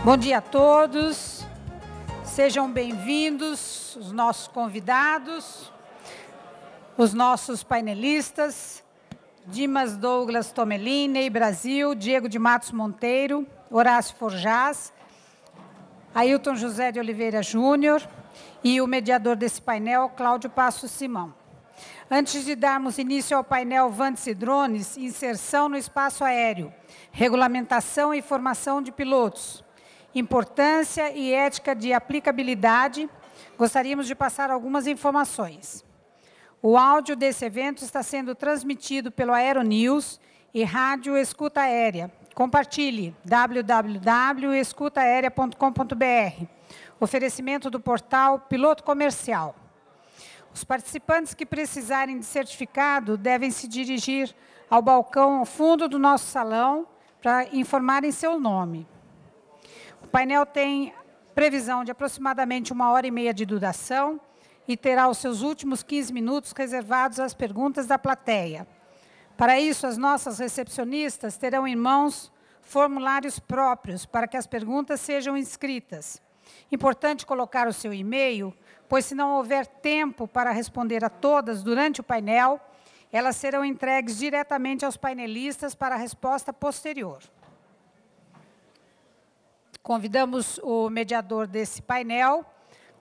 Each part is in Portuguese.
Bom dia a todos, sejam bem-vindos os nossos convidados, os nossos painelistas, Dimas Douglas Tomelin, Ney Brasil, Diego de Matos Monteiro, Horácio Forjás, Ailton José de Oliveira Júnior e o mediador desse painel, Cláudio Passos Simão. Antes de darmos início ao painel Vantes e Drones, inserção no espaço aéreo, regulamentação e formação de pilotos, importância e ética de aplicabilidade, gostaríamos de passar algumas informações. O áudio desse evento está sendo transmitido pelo Aeronews e Rádio Escuta Aérea. Compartilhe, www.escutaaerea.com.br. Oferecimento do portal Piloto Comercial. Os participantes que precisarem de certificado devem se dirigir ao balcão ao fundo do nosso salão para informarem seu nome. O painel tem previsão de aproximadamente 1h30 de duração e terá os seus últimos 15 minutos reservados às perguntas da plateia. Para isso, as nossas recepcionistas terão em mãos formulários próprios para que as perguntas sejam inscritas. Importante colocar o seu e-mail, pois se não houver tempo para responder a todas durante o painel, elas serão entregues diretamente aos painelistas para a resposta posterior. Convidamos o mediador desse painel,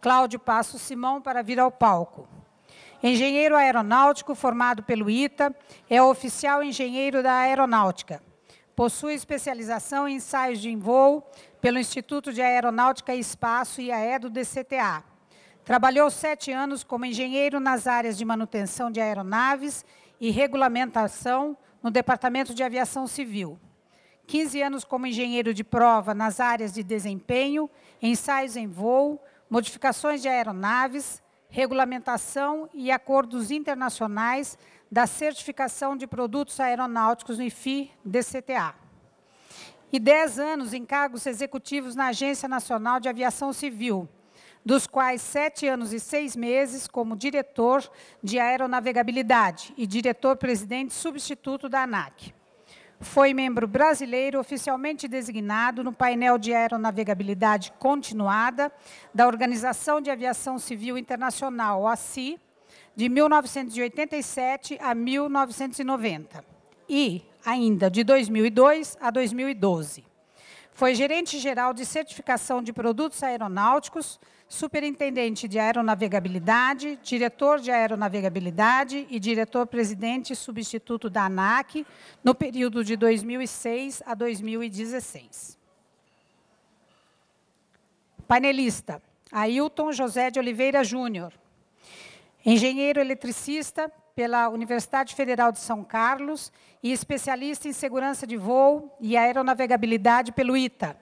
Cláudio Passos Simão, para vir ao palco. Engenheiro aeronáutico formado pelo ITA, é oficial engenheiro da aeronáutica. Possui especialização em ensaios de voo pelo Instituto de Aeronáutica e Espaço, IAE, do DCTA. Trabalhou 7 anos como engenheiro nas áreas de manutenção de aeronaves e regulamentação no Departamento de Aviação Civil. 15 anos como engenheiro de prova nas áreas de desempenho, ensaios em voo, modificações de aeronaves, regulamentação e acordos internacionais da certificação de produtos aeronáuticos no IFI-DCTA. E 10 anos em cargos executivos na Agência Nacional de Aviação Civil, dos quais 7 anos e 6 meses como diretor de aeronavegabilidade e diretor-presidente substituto da ANAC. Foi membro brasileiro oficialmente designado no painel de aeronavegabilidade continuada da Organização de Aviação Civil Internacional, OACI, de 1987 a 1990, e ainda de 2002 a 2012. Foi gerente-geral de certificação de produtos aeronáuticos, superintendente de aeronavegabilidade, diretor de aeronavegabilidade e diretor-presidente substituto da ANAC no período de 2006 a 2016. Painelista, Ailton José de Oliveira Júnior. Engenheiro eletricista pela Universidade Federal de São Carlos e especialista em segurança de voo e aeronavegabilidade pelo ITA.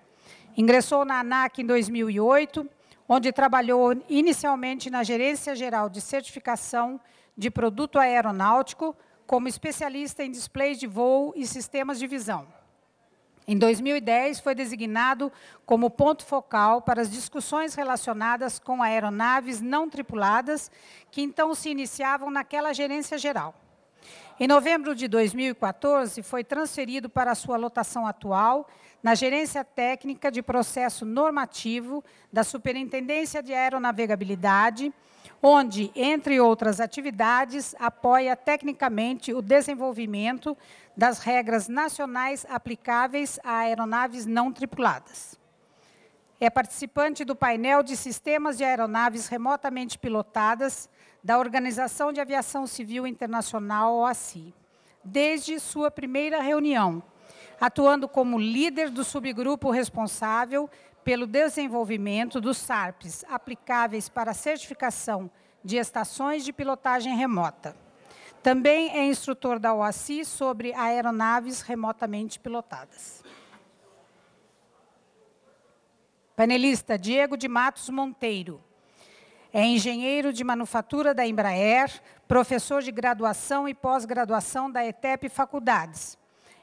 Ingressou na ANAC em 2008, onde trabalhou inicialmente na Gerência Geral de Certificação de Produto Aeronáutico, como especialista em displays de voo e sistemas de visão. Em 2010, foi designado como ponto focal para as discussões relacionadas com aeronaves não tripuladas, que então se iniciavam naquela gerência geral. Em novembro de 2014, foi transferido para a sua lotação atual, na Gerência Técnica de Processo Normativo da Superintendência de Aeronavegabilidade, onde, entre outras atividades, apoia tecnicamente o desenvolvimento das regras nacionais aplicáveis a aeronaves não tripuladas. É participante do painel de sistemas de aeronaves remotamente pilotadas da Organização de Aviação Civil Internacional, OACI, desde sua primeira reunião, atuando como líder do subgrupo responsável pelo desenvolvimento dos SARPs aplicáveis para a certificação de estações de pilotagem remota. Também é instrutor da OACI sobre aeronaves remotamente pilotadas. Painelista Diego de Matos Monteiro. É engenheiro de manufatura da Embraer, professor de graduação e pós-graduação da ETEP Faculdades.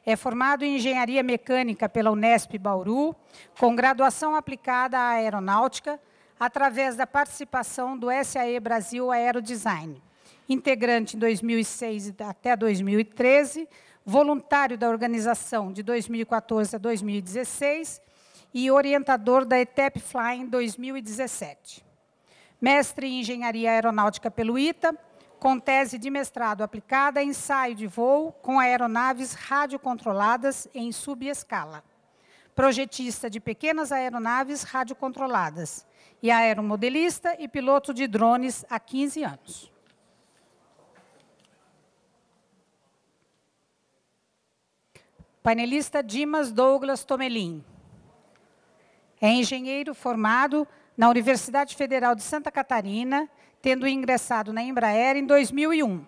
É formado em Engenharia Mecânica pela Unesp Bauru, com graduação aplicada à aeronáutica, através da participação do SAE Brasil Aerodesign. Integrante em 2006 até 2013, voluntário da organização de 2014 a 2016 e orientador da ETEP Fly em 2017. Mestre em Engenharia Aeronáutica pelo ITA, com tese de mestrado aplicada a ensaio de voo com aeronaves radiocontroladas em subescala. Projetista de pequenas aeronaves radiocontroladas e aeromodelista e piloto de drones há 15 anos. Painelista Dimas Douglas Tomelin. É engenheiro formado na Universidade Federal de Santa Catarina, tendo ingressado na Embraer em 2001.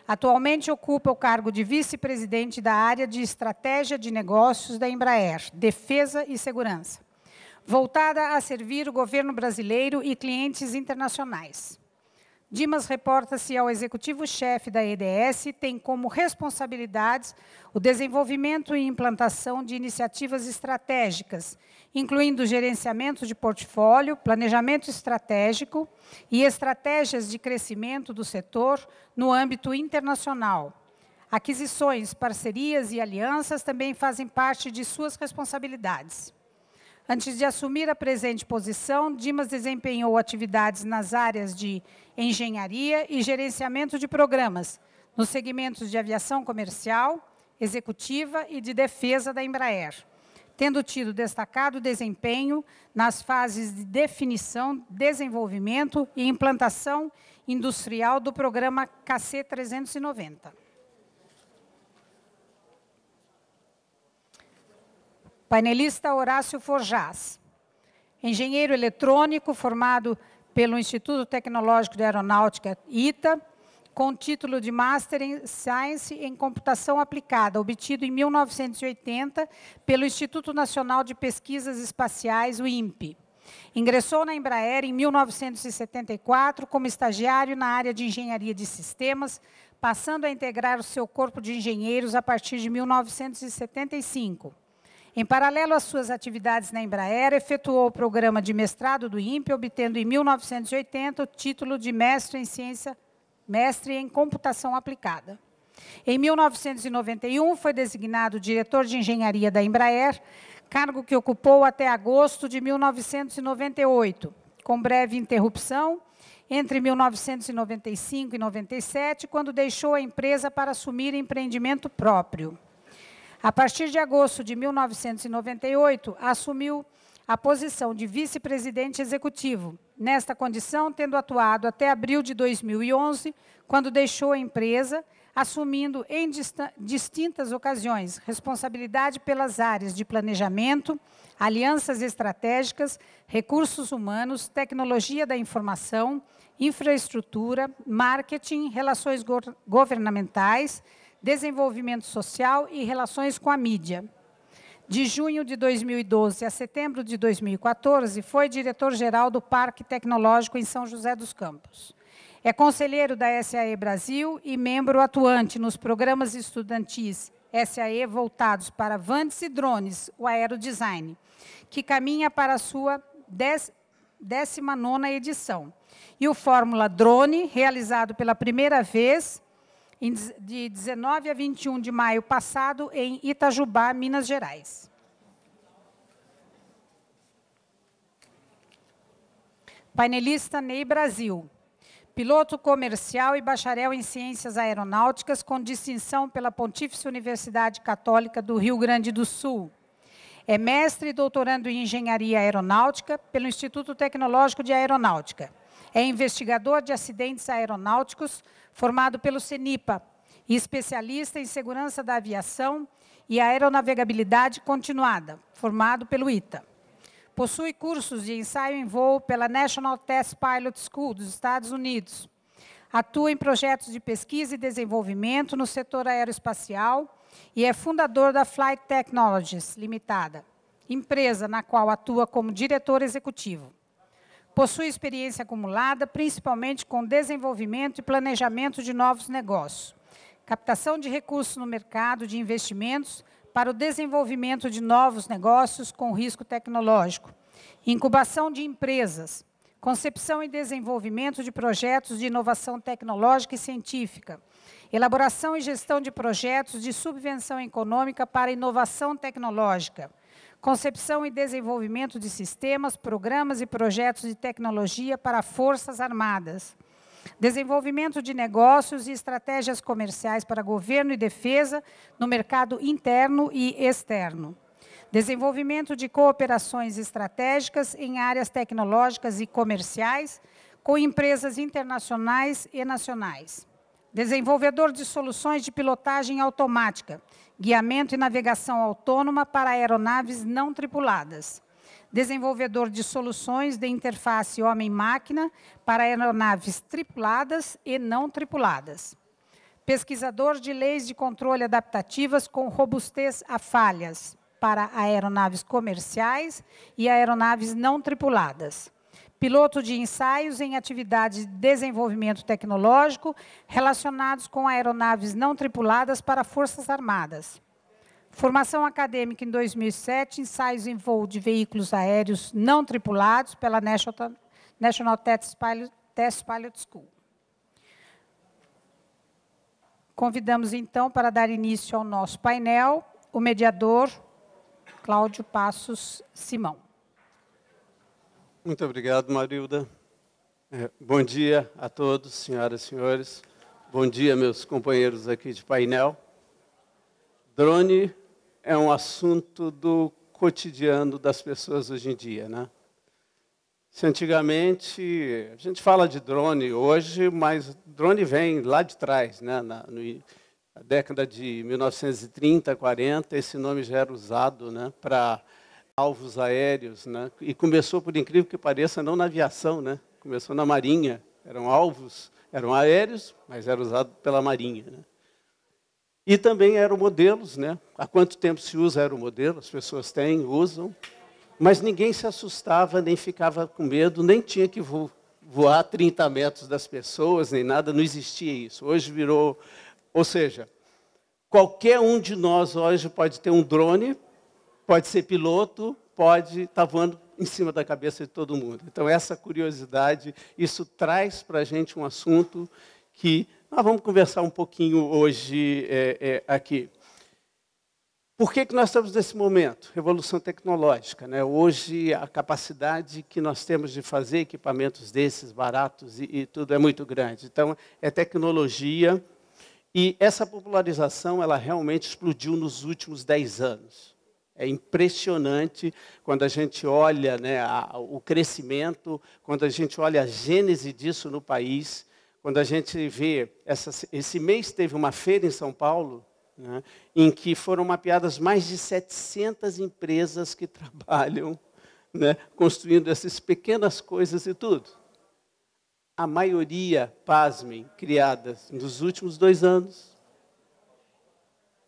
Atualmente ocupa o cargo de vice-presidente da área de estratégia de negócios da Embraer, Defesa e Segurança, voltada a servir o governo brasileiro e clientes internacionais. Dimas reporta-se ao executivo-chefe da EDS e tem como responsabilidades o desenvolvimento e implantação de iniciativas estratégicas, incluindo gerenciamento de portfólio, planejamento estratégico e estratégias de crescimento do setor no âmbito internacional. Aquisições, parcerias e alianças também fazem parte de suas responsabilidades. Antes de assumir a presente posição, Dimas desempenhou atividades nas áreas de engenharia e gerenciamento de programas, nos segmentos de aviação comercial, executiva e de defesa da Embraer, tendo tido destacado desempenho nas fases de definição, desenvolvimento e implantação industrial do programa KC-390. Painelista Horácio Forjás. Engenheiro eletrônico formado pelo Instituto Tecnológico de Aeronáutica, ITA, com título de Master em Science em Computação Aplicada, obtido em 1980 pelo Instituto Nacional de Pesquisas Espaciais, o INPE. Ingressou na Embraer em 1974 como estagiário na área de Engenharia de Sistemas, passando a integrar o seu corpo de engenheiros a partir de 1975. Em paralelo às suas atividades na Embraer, efetuou o programa de mestrado do INPE, obtendo em 1980 o título de mestre em Computação Aplicada. Em 1991, foi designado diretor de engenharia da Embraer, cargo que ocupou até agosto de 1998, com breve interrupção entre 1995 e 97, quando deixou a empresa para assumir empreendimento próprio. A partir de agosto de 1998, assumiu a posição de vice-presidente executivo, nesta condição tendo atuado até abril de 2011, quando deixou a empresa, assumindo em distintas ocasiões responsabilidade pelas áreas de planejamento, alianças estratégicas, recursos humanos, tecnologia da informação, infraestrutura, marketing, relações governamentais, desenvolvimento social e relações com a mídia. De junho de 2012 a setembro de 2014, foi diretor-geral do Parque Tecnológico em São José dos Campos. É conselheiro da SAE Brasil e membro atuante nos programas estudantis SAE voltados para Vantes e Drones, o Aerodesign, que caminha para a sua 19ª edição. E o Fórmula Drone, realizado pela primeira vez de 19 a 21 de maio passado, em Itajubá, Minas Gerais. Painelista Ney Brasil. Piloto comercial e bacharel em Ciências Aeronáuticas, com distinção pela Pontífice Universidade Católica do Rio Grande do Sul. É mestre e doutorando em Engenharia Aeronáutica pelo Instituto Tecnológico de Aeronáutica. É investigador de acidentes aeronáuticos, formado pelo CENIPA, e especialista em segurança da aviação e aeronavegabilidade continuada, formado pelo ITA. Possui cursos de ensaio em voo pela National Test Pilot School dos Estados Unidos. Atua em projetos de pesquisa e desenvolvimento no setor aeroespacial e é fundador da Flight Technologies Limitada, empresa na qual atua como diretor executivo. Possui experiência acumulada, principalmente com desenvolvimento e planejamento de novos negócios, captação de recursos no mercado de investimentos para o desenvolvimento de novos negócios com risco tecnológico, incubação de empresas, concepção e desenvolvimento de projetos de inovação tecnológica e científica, elaboração e gestão de projetos de subvenção econômica para inovação tecnológica, concepção e desenvolvimento de sistemas, programas e projetos de tecnologia para Forças Armadas, desenvolvimento de negócios e estratégias comerciais para governo e defesa no mercado interno e externo, desenvolvimento de cooperações estratégicas em áreas tecnológicas e comerciais com empresas internacionais e nacionais, desenvolvedor de soluções de pilotagem automática, guiamento e navegação autônoma para aeronaves não tripuladas, desenvolvedor de soluções de interface homem-máquina para aeronaves tripuladas e não tripuladas, pesquisador de leis de controle adaptativas com robustez a falhas para aeronaves comerciais e aeronaves não tripuladas, piloto de ensaios em atividades de desenvolvimento tecnológico relacionados com aeronaves não tripuladas para Forças Armadas. Formação acadêmica em 2007, ensaios em voo de veículos aéreos não tripulados pela National Test Pilot School. Convidamos, então, para dar início ao nosso painel, o mediador Cláudio Passos Simão. Muito obrigado, Marilda. Bom dia a todos, senhoras e senhores. Bom dia, meus companheiros aqui de painel. Drone é um assunto do cotidiano das pessoas hoje em dia, né? Se antigamente, a gente fala de drone hoje, mas drone vem lá de trás, né? Na década de 1930, 40, esse nome já era usado, né, para alvos aéreos, né? E começou, por incrível que pareça, não na aviação, né? Começou na Marinha. Eram alvos, eram aéreos, mas era usado pela Marinha, né? E também aeromodelos, né? Há quanto tempo se usa aeromodelo? As pessoas têm, usam, mas ninguém se assustava, nem ficava com medo, nem tinha que voar a 30 metros das pessoas, nem nada, não existia isso. Hoje virou, ou seja, qualquer um de nós hoje pode ter um drone, pode ser piloto, pode estar voando em cima da cabeça de todo mundo. Então, essa curiosidade, isso traz para a gente um assunto que nós vamos conversar um pouquinho hoje aqui. Por que nós estamos nesse momento? Revolução tecnológica, né? Hoje, a capacidade que nós temos de fazer equipamentos desses, baratos e tudo, é muito grande. Então, é tecnologia. E essa popularização, ela realmente explodiu nos últimos 10 anos. É impressionante quando a gente olha, né, o crescimento, quando a gente olha a gênese disso no país, quando a gente vê, esse mês teve uma feira em São Paulo, né, em que foram mapeadas mais de 700 empresas que trabalham, né, construindo essas pequenas coisas e tudo. A maioria, pasmem, criadas nos últimos 2 anos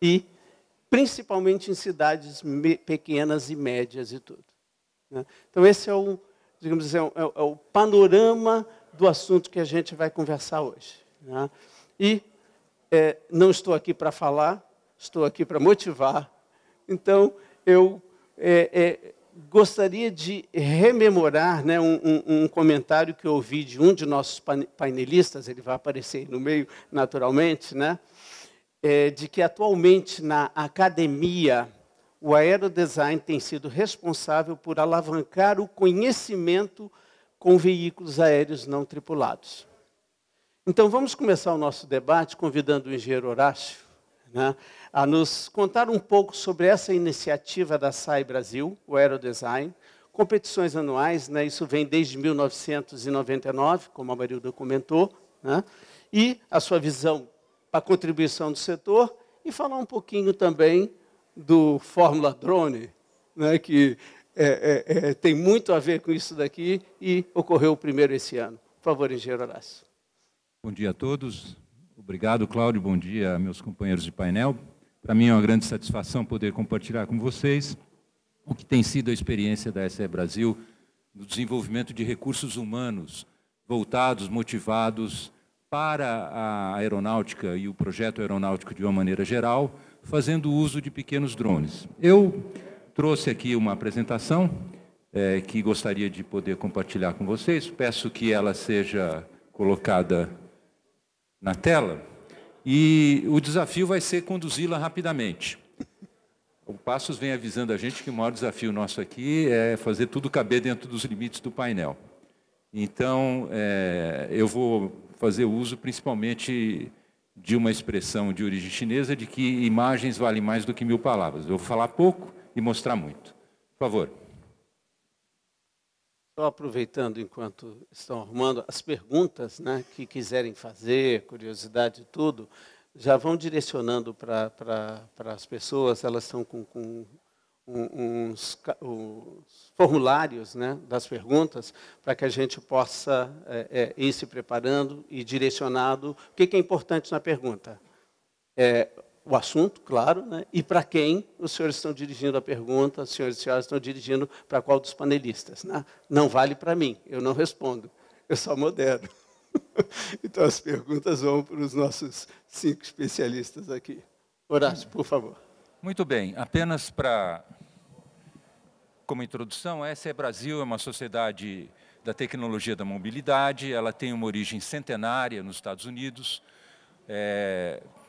e principalmente em cidades pequenas e médias e tudo, né? Então, esse é o, digamos assim, é o panorama do assunto que a gente vai conversar hoje, né? E não estou aqui para falar, estou aqui para motivar. Então, eu gostaria de rememorar, né, um comentário que eu ouvi de um de nossos painelistas, ele vai aparecer aí no meio naturalmente, né? De que atualmente na academia o aerodesign tem sido responsável por alavancar o conhecimento com veículos aéreos não tripulados. Então, vamos começar o nosso debate convidando o engenheiro Horácio, né, a nos contar um pouco sobre essa iniciativa da SAI Brasil, o aerodesign, competições anuais, né, isso vem desde 1999, como a Marilda comentou, né, e a sua visão, a contribuição do setor, e falar um pouquinho também do Fórmula Drone, né, que tem muito a ver com isso daqui e ocorreu o primeiro esse ano. Por favor, engenheiro Horácio. Bom dia a todos. Obrigado, Cláudio. Bom dia, meus companheiros de painel. Para mim é uma grande satisfação poder compartilhar com vocês o que tem sido a experiência da SAI Brasil no desenvolvimento de recursos humanos voltados, motivados para a aeronáutica e o projeto aeronáutico de uma maneira geral, fazendo uso de pequenos drones. Eu trouxe aqui uma apresentação que gostaria de poder compartilhar com vocês. Peço que ela seja colocada na tela e o desafio vai ser conduzi-la rapidamente. Passos vem avisando a gente que o maior desafio nosso aqui é fazer tudo caber dentro dos limites do painel. Então, eu vou fazer uso principalmente de uma expressão de origem chinesa de que imagens valem mais do que 1000 palavras. Eu vou falar pouco e mostrar muito. Por favor. Só aproveitando enquanto estão arrumando as perguntas, né, que quiserem fazer, curiosidade e tudo, já vão direcionando para as pessoas, elas estão com uns formulários, né, das perguntas, para que a gente possa ir se preparando e direcionado. O que é importante na pergunta? O assunto, claro, né, e para quem os senhores estão dirigindo a pergunta, os senhores e senhoras estão dirigindo para qual dos panelistas. Né? Não vale para mim, eu não respondo, eu só modero. Então, as perguntas vão para os nossos 5 especialistas aqui. Horácio, por favor. Muito bem. Apenas como introdução, a SE Brasil é uma sociedade da tecnologia da mobilidade. Ela tem uma origem centenária nos Estados Unidos.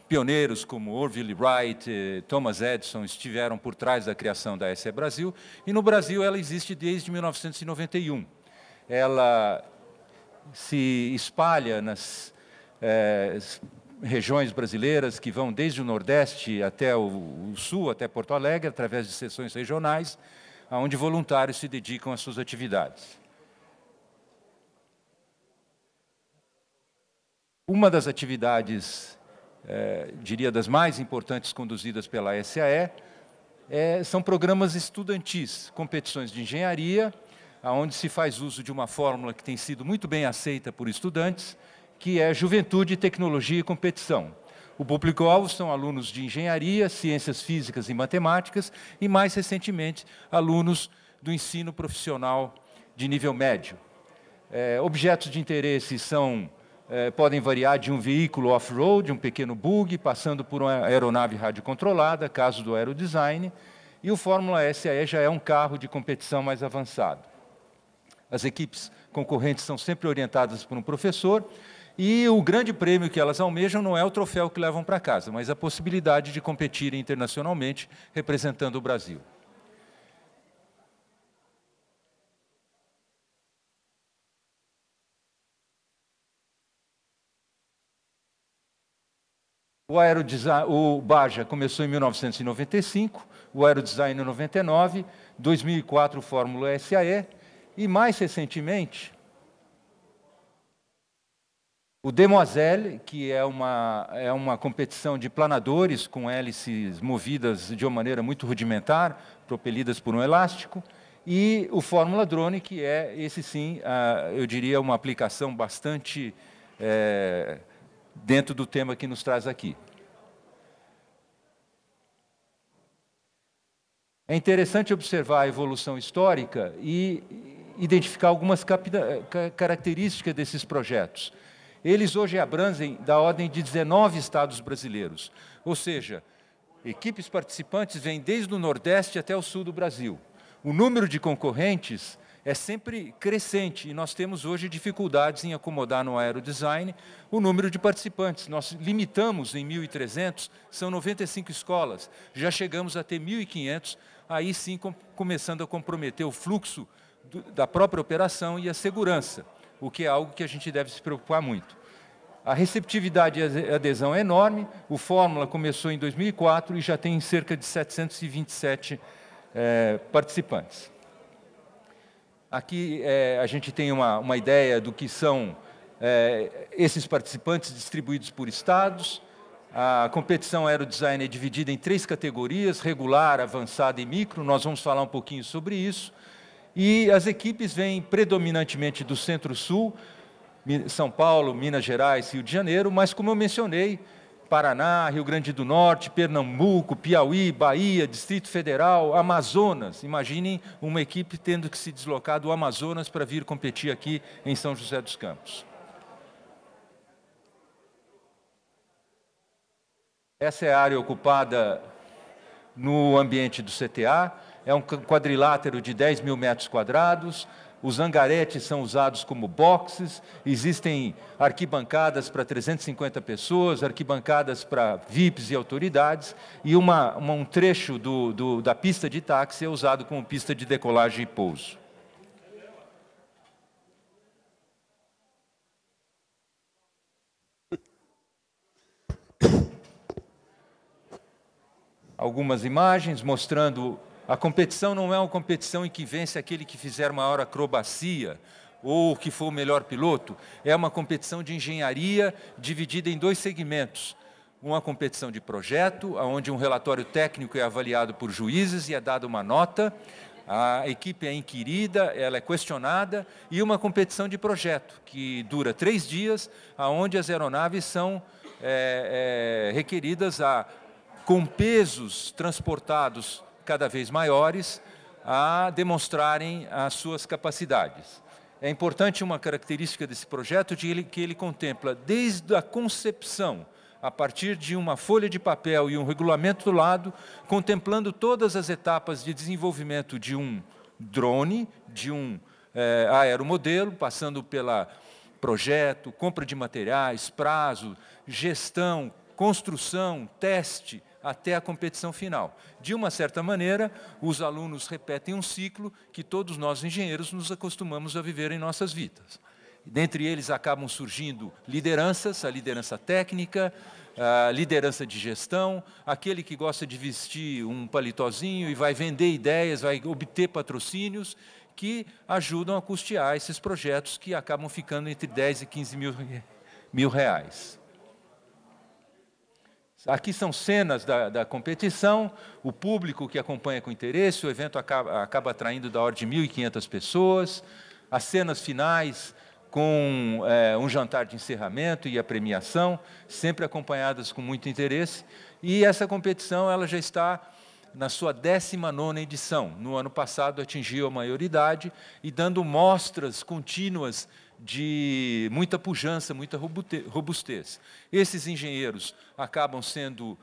Pioneiros como Orville Wright, Thomas Edison estiveram por trás da criação da SE Brasil. E no Brasil ela existe desde 1991. Ela se espalha nas regiões brasileiras que vão desde o Nordeste até o Sul, até Porto Alegre, através de seções regionais, onde voluntários se dedicam às suas atividades. Uma das atividades, diria, das mais importantes conduzidas pela SAE, são programas estudantis, competições de engenharia, onde se faz uso de uma fórmula que tem sido muito bem aceita por estudantes, que é Juventude, Tecnologia e Competição. O público-alvo são alunos de engenharia, ciências físicas e matemáticas, e, mais recentemente, alunos do ensino profissional de nível médio. Objetos de interesse podem variar de um veículo off-road, um pequeno bug, passando por uma aeronave radiocontrolada, caso do aerodesign, e o Fórmula SAE já é um carro de competição mais avançado. As equipes concorrentes são sempre orientadas por um professor, e o grande prêmio que elas almejam não é o troféu que levam para casa, mas a possibilidade de competirem internacionalmente representando o Brasil. O Baja começou em 1995, o Aerodesign em 99, 2004 o Fórmula SAE, e mais recentemente o Demoiselle, que é uma competição de planadores com hélices movidas de uma maneira muito rudimentar, propelidas por um elástico, e o Fórmula Drone, que esse sim, eu diria, uma aplicação bastante dentro do tema que nos traz aqui. É interessante observar a evolução histórica e identificar algumas características desses projetos. Eles hoje abrangem da ordem de 19 estados brasileiros, ou seja, equipes participantes vêm desde o Nordeste até o Sul do Brasil. O número de concorrentes é sempre crescente e nós temos hoje dificuldades em acomodar no aerodesign o número de participantes. Nós limitamos em 1.300, são 95 escolas, já chegamos a ter 1.500, aí sim começando a comprometer o fluxo da própria operação e a segurança, o que é algo que a gente deve se preocupar muito. A receptividade e a adesão é enorme, o Fórmula começou em 2004 e já tem cerca de 727 participantes. Aqui a gente tem uma ideia do que são esses participantes distribuídos por estados. A competição Aerodesign é dividida em 3 categorias, regular, avançada e micro, nós vamos falar um pouquinho sobre isso. E as equipes vêm predominantemente do Centro-Sul, São Paulo, Minas Gerais, Rio de Janeiro, mas, como eu mencionei, Paraná, Rio Grande do Norte, Pernambuco, Piauí, Bahia, Distrito Federal, Amazonas. Imaginem uma equipe tendo que se deslocar do Amazonas para vir competir aqui em São José dos Campos. Essa é a área ocupada no ambiente do CTA. É um quadrilátero de 10 mil metros quadrados. os hangaretes são usados como boxes, existem arquibancadas para 350 pessoas, arquibancadas para VIPs e autoridades, e um trecho da pista de táxi é usado como pista de decolagem e pouso. Algumas imagens mostrando a competição não é uma competição em que vence aquele que fizer maior acrobacia ou que for o melhor piloto. É uma competição de engenharia dividida em 2 segmentos. Uma competição de projeto, onde um relatório técnico é avaliado por juízes e é dada uma nota. A equipe é inquirida, ela é questionada, e uma competição de projeto, que dura 3 dias, onde as aeronaves são requeridas com pesos transportados cada vez maiores, a demonstrarem as suas capacidades. É importante uma característica desse projeto que ele contempla desde a concepção, a partir de uma folha de papel e um regulamento do lado, contemplando todas as etapas de desenvolvimento de um drone, de um aeromodelo, passando pela projeto, compra de materiais, prazo, gestão, construção, teste, até a competição final. De uma certa maneira, os alunos repetem um ciclo que todos nós, engenheiros, nos acostumamos a viver em nossas vidas. Dentre eles acabam surgindo lideranças, a liderança técnica, a liderança de gestão, aquele que gosta de vestir um paletózinho e vai vender ideias, vai obter patrocínios, que ajudam a custear esses projetos que acabam ficando entre 10 e 15 mil reais. Aqui são cenas da competição, o público que acompanha com interesse, o evento acaba atraindo da ordem de 1.500 pessoas, as cenas finais com um jantar de encerramento e a premiação, sempre acompanhadas com muito interesse, e essa competição ela já está na sua 19ª edição. No ano passado atingiu a maioridade e dando mostras contínuas de muita pujança, muita robustez. Esses engenheiros acabam sendo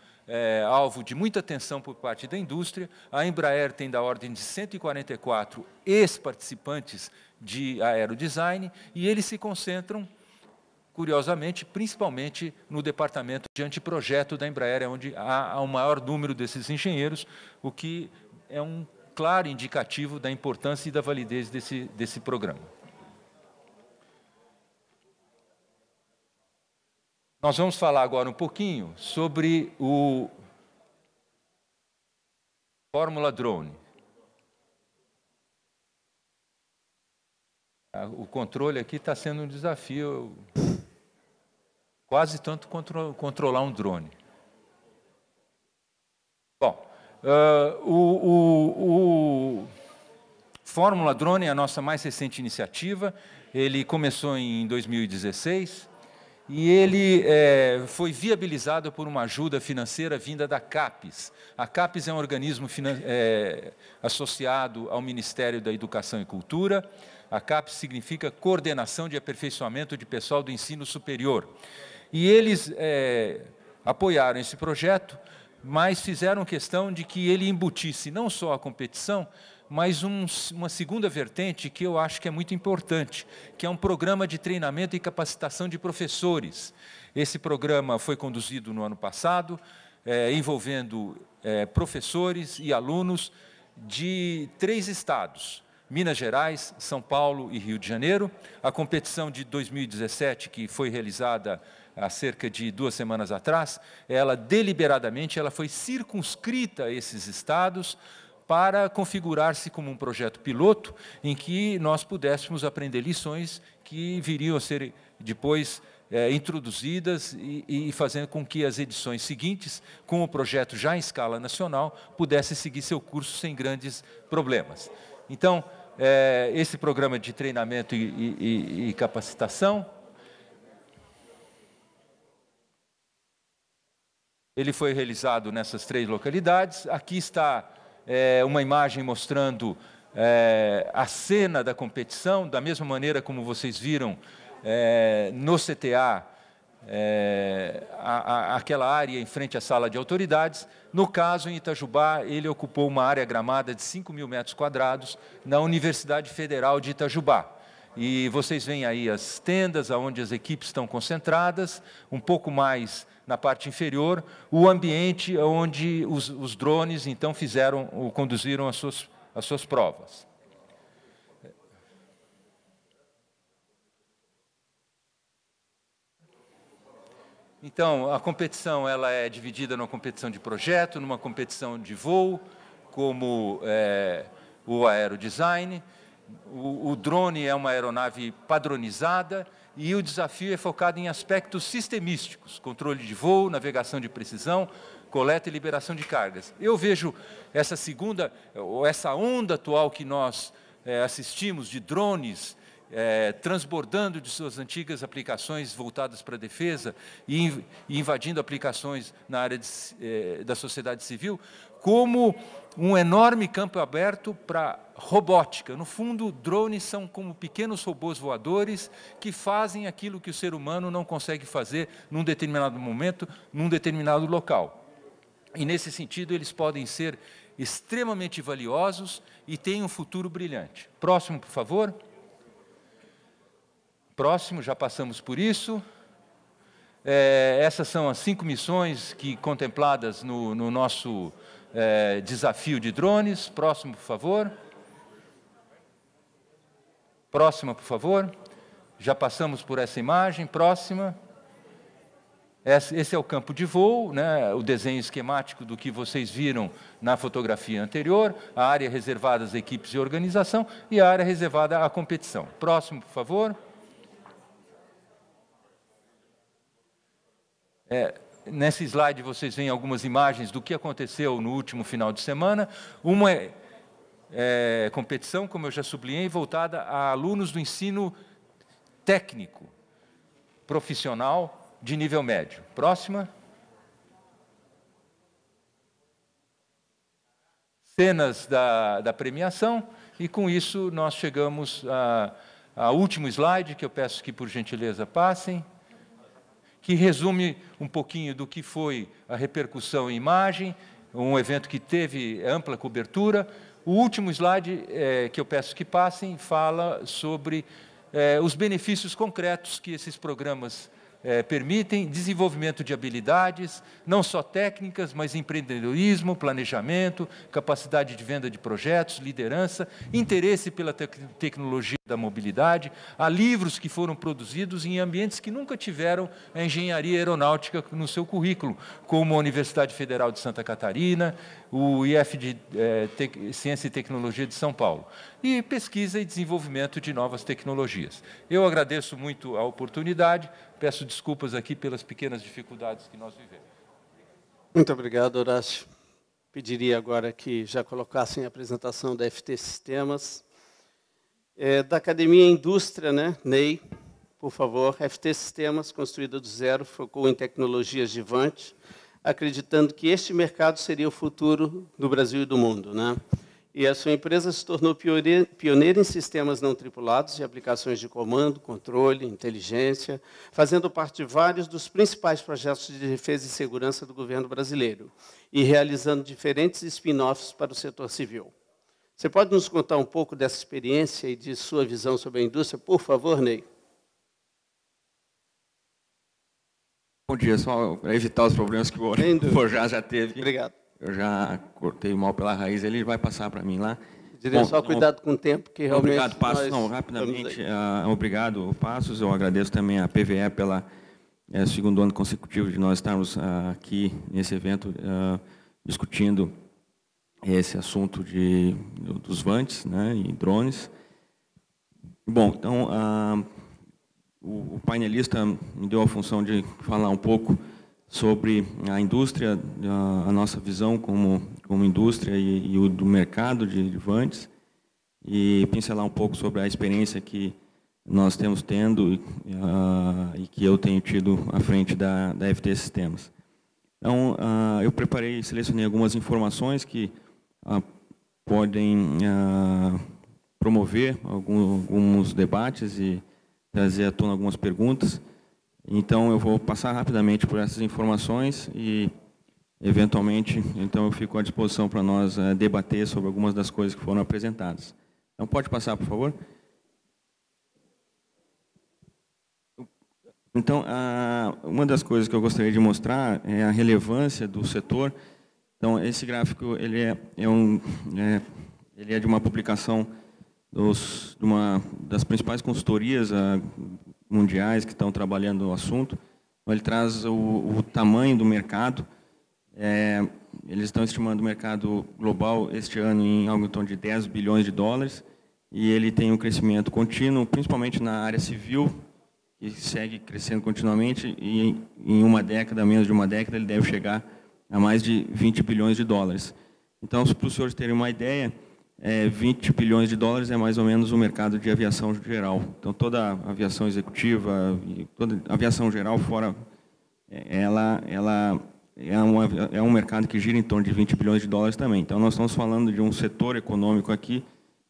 alvo de muita atenção por parte da indústria. A Embraer tem da ordem de 144 ex-participantes de aerodesign e eles se concentram, curiosamente, principalmente no departamento de anteprojeto da Embraer, onde há o maior número desses engenheiros, o que é um claro indicativo da importância e da validez desse programa. Nós vamos falar agora um pouquinho sobre o Fórmula Drone. O controle aqui está sendo um desafio, quase tanto controlar um drone. Bom, o Fórmula Drone é a nossa mais recente iniciativa. Ele começou em 2016. E ele foi viabilizado por uma ajuda financeira vinda da CAPES. A CAPES é um organismo associado ao Ministério da Educação e Cultura. A CAPES significa Coordenação de Aperfeiçoamento de Pessoal do Ensino Superior. E eles apoiaram esse projeto, mas fizeram questão de que ele embutisse não só a competição, mas uma segunda vertente que eu acho que é muito importante, que é um programa de treinamento e capacitação de professores. Esse programa foi conduzido no ano passado, envolvendo professores e alunos de 3 estados, Minas Gerais, São Paulo e Rio de Janeiro. A competição de 2017, que foi realizada há cerca de 2 semanas atrás, ela deliberadamente foi circunscrita a esses estados, para configurar-se como um projeto piloto em que nós pudéssemos aprender lições que viriam a ser depois introduzidas e fazendo com que as edições seguintes, com o projeto já em escala nacional, pudessem seguir seu curso sem grandes problemas. Então, esse programa de treinamento e capacitação, ele foi realizado nessas 3 localidades. Aqui está uma imagem mostrando a cena da competição, da mesma maneira como vocês viram no CTA, aquela área em frente à sala de autoridades. No caso, em Itajubá, ele ocupou uma área gramada de 5.000 metros quadrados na Universidade Federal de Itajubá. E vocês veem aí as tendas onde as equipes estão concentradas, um pouco mais na parte inferior, o ambiente onde os drones, então, conduziram as suas provas. Então, a competição ela é dividida numa competição de projeto, numa competição de voo, como o aerodesign. O drone é uma aeronave padronizada e o desafio é focado em aspectos sistemísticos, controle de voo, navegação de precisão, coleta e liberação de cargas. Eu vejo essa onda atual que nós assistimos de drones transbordando de suas antigas aplicações voltadas para a defesa e invadindo aplicações na área da sociedade civil, como um enorme campo aberto para robótica. No fundo, drones são como pequenos robôs voadores que fazem aquilo que o ser humano não consegue fazer num determinado momento, num determinado local. E, nesse sentido, eles podem ser extremamente valiosos e têm um futuro brilhante. Próximo, por favor. Próximo, já passamos por isso. Essas são as 5 missões contempladas no nosso desafio de drones. Próximo, por favor. Próxima, por favor. Já passamos por essa imagem. Próxima. Esse é o campo de voo, né, o desenho esquemático do que vocês viram na fotografia anterior, a área reservada às equipes de organização e a área reservada à competição. Próximo, por favor. Nesse slide vocês veem algumas imagens do que aconteceu no último final de semana. Uma competição, como eu já sublinhei, voltada a alunos do ensino técnico, profissional, de nível médio. Próxima. Cenas da premiação, e com isso nós chegamos ao último slide, que eu peço que, por gentileza, passem, que resume um pouquinho do que foi a repercussão em imagem, um evento que teve ampla cobertura. O último slide, que eu peço que passem, fala sobre os benefícios concretos que esses programas permitem, desenvolvimento de habilidades, não só técnicas, mas empreendedorismo, planejamento, capacidade de venda de projetos, liderança, interesse pela tecnologia da mobilidade. Há livros que foram produzidos em ambientes que nunca tiveram a engenharia aeronáutica no seu currículo, como a Universidade Federal de Santa Catarina, o IF de Ciência e Tecnologia de São Paulo, e pesquisa e desenvolvimento de novas tecnologias. Eu agradeço muito a oportunidade, peço desculpas aqui pelas pequenas dificuldades que nós vivemos. Muito obrigado, Horácio. Pediria agora que já colocassem a apresentação da FT Sistemas. Da Academia Indústria, né, Ney, por favor. FT Sistemas, construída do zero, focou em tecnologias de Vant, acreditando que este mercado seria o futuro do Brasil e do mundo, né? E a sua empresa se tornou pioneira em sistemas não tripulados de aplicações de comando, controle, inteligência, fazendo parte de vários dos principais projetos de defesa e segurança do governo brasileiro e realizando diferentes spin-offs para o setor civil. Você pode nos contar um pouco dessa experiência e de sua visão sobre a indústria, por favor, Ney? Bom dia, só para evitar os problemas que o Forjaz já teve. Obrigado. Eu já cortei mal pela raiz, ele vai passar para mim lá. Diria só cuidado com o tempo, que realmente... Obrigado, Passos. Não, rapidamente, obrigado, Passos. Eu agradeço também a PVE pela segundo ano consecutivo de nós estarmos aqui nesse evento discutindo esse assunto dos Vantes, né, e drones. Bom, então, o painelista me deu a função de falar um pouco sobre a indústria, a nossa visão como indústria e o do mercado de Vantes, e pincelar um pouco sobre a experiência que nós temos tendo e que eu tenho tido à frente da FT Sistemas. Então, eu selecionei algumas informações que podem promover alguns debates e trazer à tona algumas perguntas. Então, eu vou passar rapidamente por essas informações e, eventualmente, então eu fico à disposição para nós debater sobre algumas das coisas que foram apresentadas. Então, pode passar, por favor? Então, uma das coisas que eu gostaria de mostrar é a relevância do setor. Então, esse gráfico ele é de uma publicação de uma das principais consultorias mundiais que estão trabalhando no assunto. Então, ele traz o tamanho do mercado. Eles estão estimando o mercado global este ano em algo em torno de 10 bilhões de dólares, e ele tem um crescimento contínuo, principalmente na área civil, que segue crescendo continuamente, e em uma década, menos de uma década, ele deve chegar a mais de 20 bilhões de dólares. Então, para os senhores terem uma ideia, 20 bilhões de dólares é mais ou menos o mercado de aviação geral. Então, toda a aviação executiva, e toda a aviação geral fora, ela é um mercado que gira em torno de 20 bilhões de dólares também. Então, nós estamos falando de um setor econômico aqui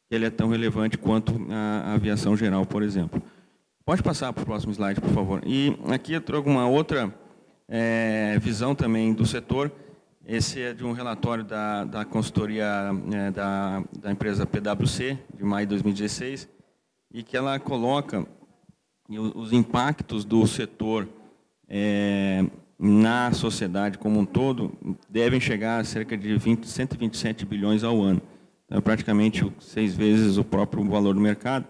que ele é tão relevante quanto a aviação geral, por exemplo. Pode passar para o próximo slide, por favor. E aqui eu trago uma outra visão também do setor. Esse é de um relatório da consultoria da empresa PwC, de maio de 2016, e que ela coloca os impactos do setor na sociedade como um todo devem chegar a cerca de 127 bilhões ao ano. Então, praticamente 6 vezes o próprio valor do mercado.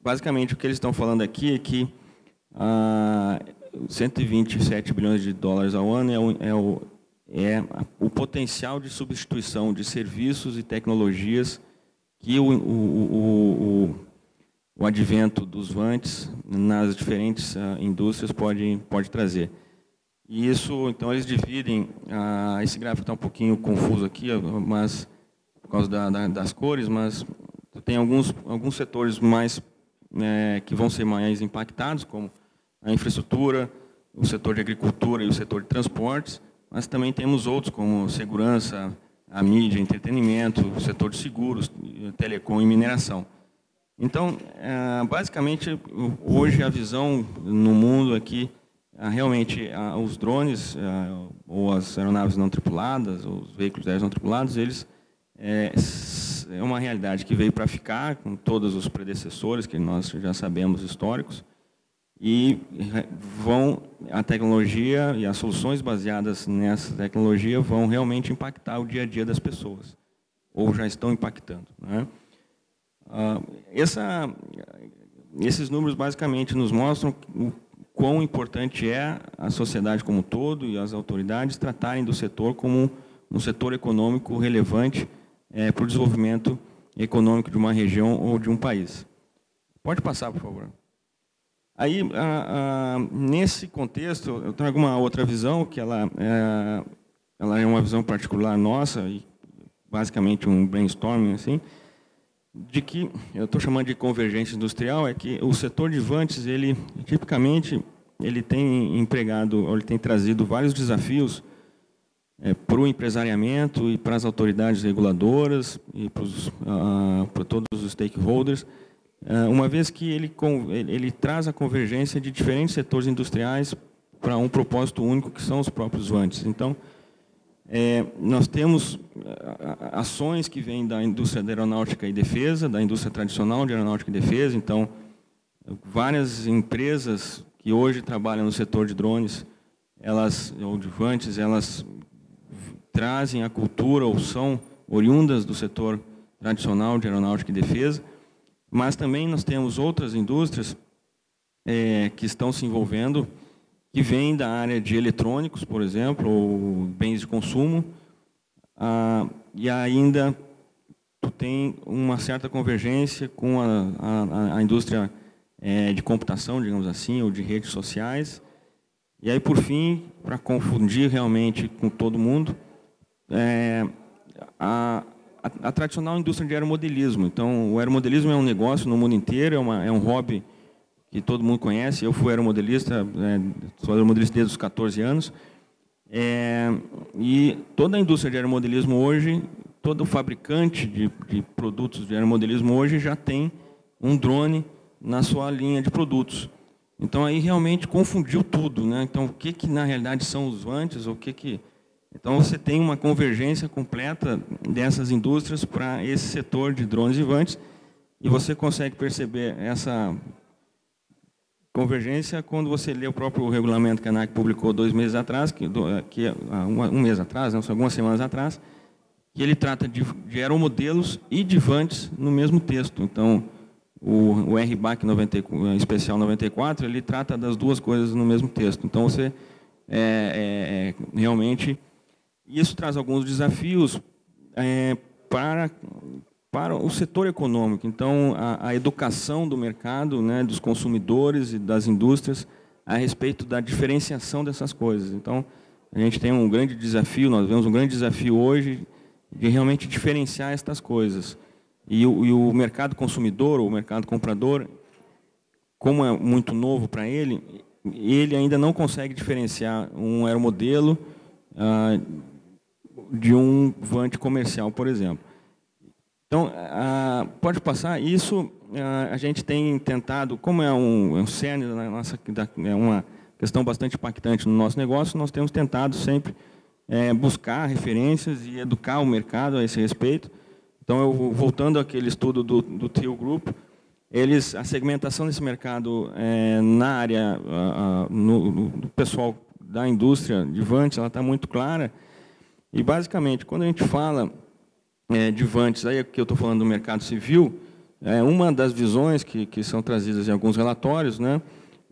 Basicamente, o que eles estão falando aqui é que 127 bilhões de dólares ao ano é o potencial de substituição de serviços e tecnologias que o advento dos VANTs nas diferentes indústrias pode trazer. E isso, então, eles dividem, esse gráfico está um pouquinho confuso aqui, mas por causa das cores, mas tem alguns setores mais que vão ser mais impactados, como a infraestrutura, o setor de agricultura e o setor de transportes, mas também temos outros, como segurança, a mídia, entretenimento, o setor de seguros, telecom e mineração. Então, basicamente, hoje a visão no mundo aqui, realmente, os drones, ou as aeronaves não tripuladas, ou os veículos aéreos não tripulados, eles é uma realidade que veio para ficar, com todos os predecessores, que nós já sabemos, históricos, e a tecnologia e as soluções baseadas nessa tecnologia vão realmente impactar o dia a dia das pessoas, ou já estão impactando, né? Esses números basicamente nos mostram o quão importante é a sociedade como um todo e as autoridades tratarem do setor como um setor econômico relevante para o desenvolvimento econômico de uma região ou de um país. Pode passar, por favor. Aí, nesse contexto, eu trago uma outra visão, que ela é uma visão particular nossa, e basicamente um brainstorming, assim, de que, eu estou chamando de convergência industrial, é que o setor de VANTs, tipicamente, ele tem trazido vários desafios para o empresariamento e para as autoridades reguladoras e para todos os stakeholders, uma vez que ele traz a convergência de diferentes setores industriais para um propósito único, que são os próprios VANTs. Então, nós temos ações que vêm da indústria da aeronáutica e defesa, da indústria tradicional de aeronáutica e defesa. Então, várias empresas que hoje trabalham no setor de drones, ou de VANTs, elas trazem a cultura ou são oriundas do setor tradicional de aeronáutica e defesa. Mas também nós temos outras indústrias que estão se envolvendo, que vêm da área de eletrônicos, por exemplo, ou bens de consumo, e ainda tem uma certa convergência com a indústria de computação, digamos assim, ou de redes sociais. E aí, por fim, para confundir realmente com todo mundo, a tradicional indústria de aeromodelismo. Então, o aeromodelismo é um negócio no mundo inteiro, é um hobby que todo mundo conhece. Eu fui aeromodelista, sou aeromodelista desde os 14 anos. E toda a indústria de aeromodelismo hoje, todo fabricante de produtos de aeromodelismo hoje já tem um drone na sua linha de produtos. Então, aí realmente confundiu tudo, né? Então, o que na realidade são os vantes, Então, você tem uma convergência completa dessas indústrias para esse setor de drones e vantes, e você consegue perceber essa convergência quando você lê o próprio regulamento que a ANAC publicou 2 meses atrás, um mês atrás, não, algumas semanas atrás, que ele trata de aeromodelos e de vantes no mesmo texto. Então, o RBAC especial 94, ele trata das duas coisas no mesmo texto. Então, você realmente... Isso traz alguns desafios para o setor econômico. Então, a educação do mercado, né, dos consumidores e das indústrias a respeito da diferenciação dessas coisas. Então, a gente tem um grande desafio, nós vemos um grande desafio hoje de realmente diferenciar estas coisas. E o mercado consumidor, ou o mercado comprador, como é muito novo para ele ainda não consegue diferenciar um aeromodelo de um vante comercial, por exemplo. Então, pode passar. Isso a gente tem tentado, como é um cerne é uma questão bastante impactante no nosso negócio, nós temos tentado sempre buscar referências e educar o mercado a esse respeito. Então, voltando àquele estudo do Thiel Group, a segmentação desse mercado na área, no pessoal da indústria de vantes, ela está muito clara. E, basicamente, quando a gente fala de vantes, aí que eu estou falando do mercado civil, uma das visões que são trazidas em alguns relatórios, né,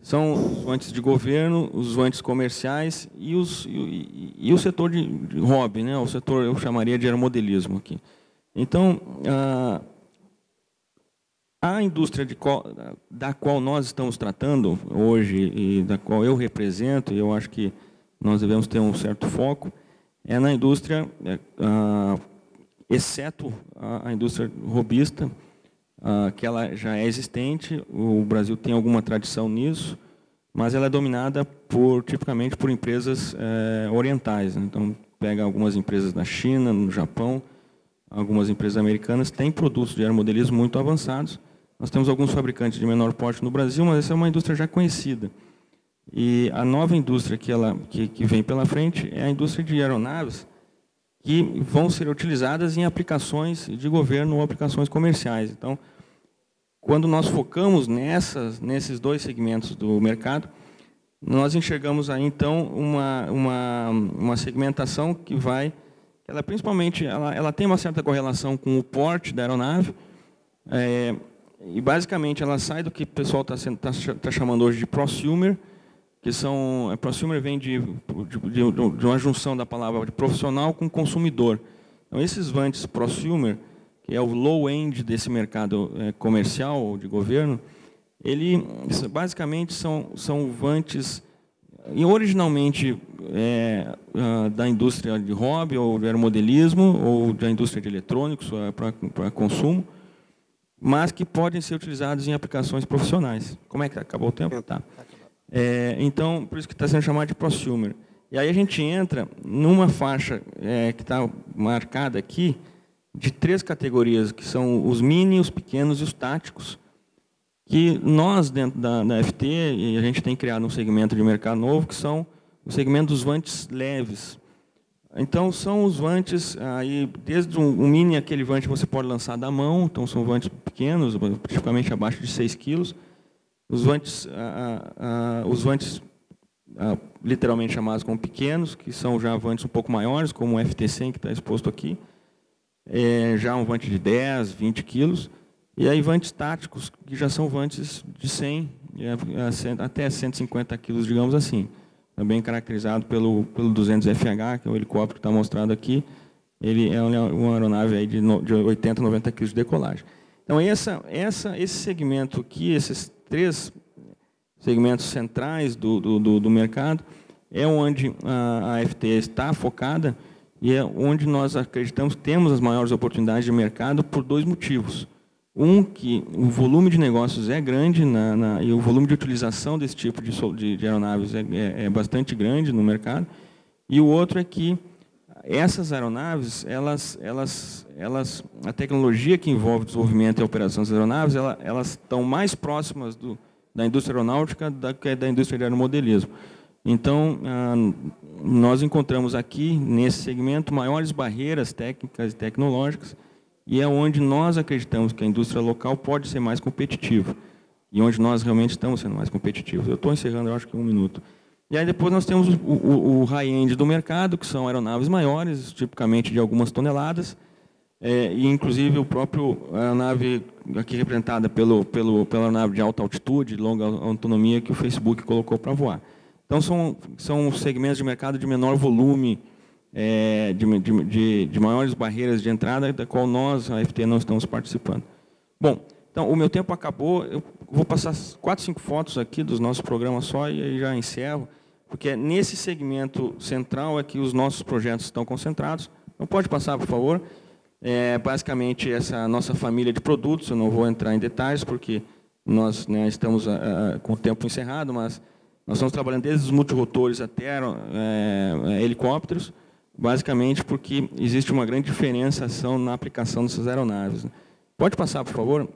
são os vantes de governo, os vantes comerciais e o setor de hobby, né, o setor, eu chamaria de aeromodelismo aqui. Então, a indústria da qual nós estamos tratando hoje e da qual eu represento, e eu acho que nós devemos ter um certo foco, é na indústria, exceto a indústria robista, que ela já é existente, o Brasil tem alguma tradição nisso, mas ela é dominada tipicamente por empresas orientais. Então, pega algumas empresas da China, no Japão, algumas empresas americanas, têm produtos de aeromodelismo muito avançados. Nós temos alguns fabricantes de menor porte no Brasil, mas essa é uma indústria já conhecida. E a nova indústria que vem pela frente é a indústria de aeronaves, que vão ser utilizadas em aplicações de governo ou aplicações comerciais. Então, quando nós focamos nesses dois segmentos do mercado, nós enxergamos aí, então, uma segmentação que ela principalmente, ela tem uma certa correlação com o porte da aeronave, e basicamente ela sai do que o pessoal está chamando hoje de prosumer, que prosumer vem de uma junção da palavra de profissional com consumidor. Então, esses vantes prosumer, que é o low-end desse mercado comercial ou de governo, basicamente são vantes originalmente da indústria de hobby ou de aeromodelismo ou da indústria de eletrônicos para consumo, mas que podem ser utilizados em aplicações profissionais. Como é que acabou o tempo? Tá. Então, por isso que está sendo chamado de prosumer. E aí a gente entra numa faixa que está marcada aqui de 3 categorias, que são os mini, os pequenos e os táticos, que nós, dentro da FT, e a gente tem criado um segmento de mercado novo, que são o segmento dos vantes leves. Então, são os vantes, desde um mini, aquele vante que você pode lançar da mão, então são vantes pequenos, praticamente abaixo de 6 quilos. Os vantes literalmente chamados como pequenos, que são já vantes um pouco maiores, como o FT100, que está exposto aqui, já um vante de 10, 20 quilos, e aí vantes táticos, que já são vantes de 100 até 150 quilos, digamos assim. Também caracterizado pelo 200FH, que é o helicóptero que está mostrado aqui. Ele é uma aeronave aí de 80, 90 quilos de decolagem. Então, esse segmento aqui, esses 3 segmentos centrais do mercado, é onde a FT está focada e é onde nós acreditamos que temos as maiores oportunidades de mercado por 2 motivos. Que o volume de negócios é grande e o volume de utilização desse tipo de aeronaves é bastante grande no mercado. E o outro é que essas aeronaves, a tecnologia que envolve o desenvolvimento e a operação das aeronaves, elas estão mais próximas da indústria aeronáutica que da indústria de aeromodelismo. Então, nós encontramos aqui, nesse segmento, maiores barreiras técnicas e tecnológicas, e é onde nós acreditamos que a indústria local pode ser mais competitiva, e onde nós realmente estamos sendo mais competitivos. Eu estou encerrando, eu acho que 1 minuto. E aí depois nós temos o high-end do mercado, que são aeronaves maiores, tipicamente de algumas toneladas, e inclusive o próprio aeronave aqui representada pela aeronave de alta altitude, longa autonomia, que o Facebook colocou para voar. Então são segmentos de mercado de menor volume, de maiores barreiras de entrada, da qual nós, a FT, não estamos participando. Bom, então o meu tempo acabou, eu vou passar 4, 5 fotos aqui dos nossos programas só e aí já encerro, porque é nesse segmento central é que os nossos projetos estão concentrados. Não pode passar, por favor. Basicamente, essa nossa família de produtos, eu não vou entrar em detalhes, porque nós estamos com o tempo encerrado, mas nós estamos trabalhando desde os multirotores até helicópteros, basicamente porque existe uma grande diferenciação na aplicação dessas aeronaves. Pode passar, por favor?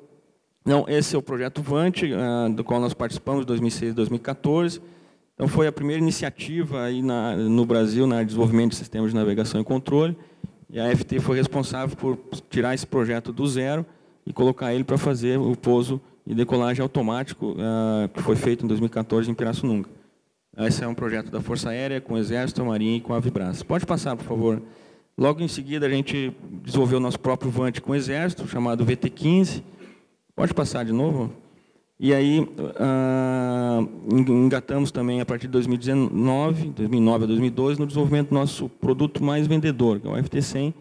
Não, esse é o projeto VANT, do qual nós participamos de 2006 e 2014. Então, foi a primeira iniciativa aí no Brasil na desenvolvimento de sistemas de navegação e controle. E a FT foi responsável por tirar esse projeto do zero e colocar ele para fazer o pouso e decolagem automático, que foi feito em 2014 em Pirassununga. Esse é um projeto da Força Aérea, com o Exército, a Marinha e com a Avibras. Pode passar, por favor. Logo em seguida, a gente desenvolveu o nosso próprio VANT com o Exército, chamado VT-15. Pode passar de novo? E aí, engatamos também, a partir de 2009 a 2012, no desenvolvimento do nosso produto mais vendedor, que é o FT-100,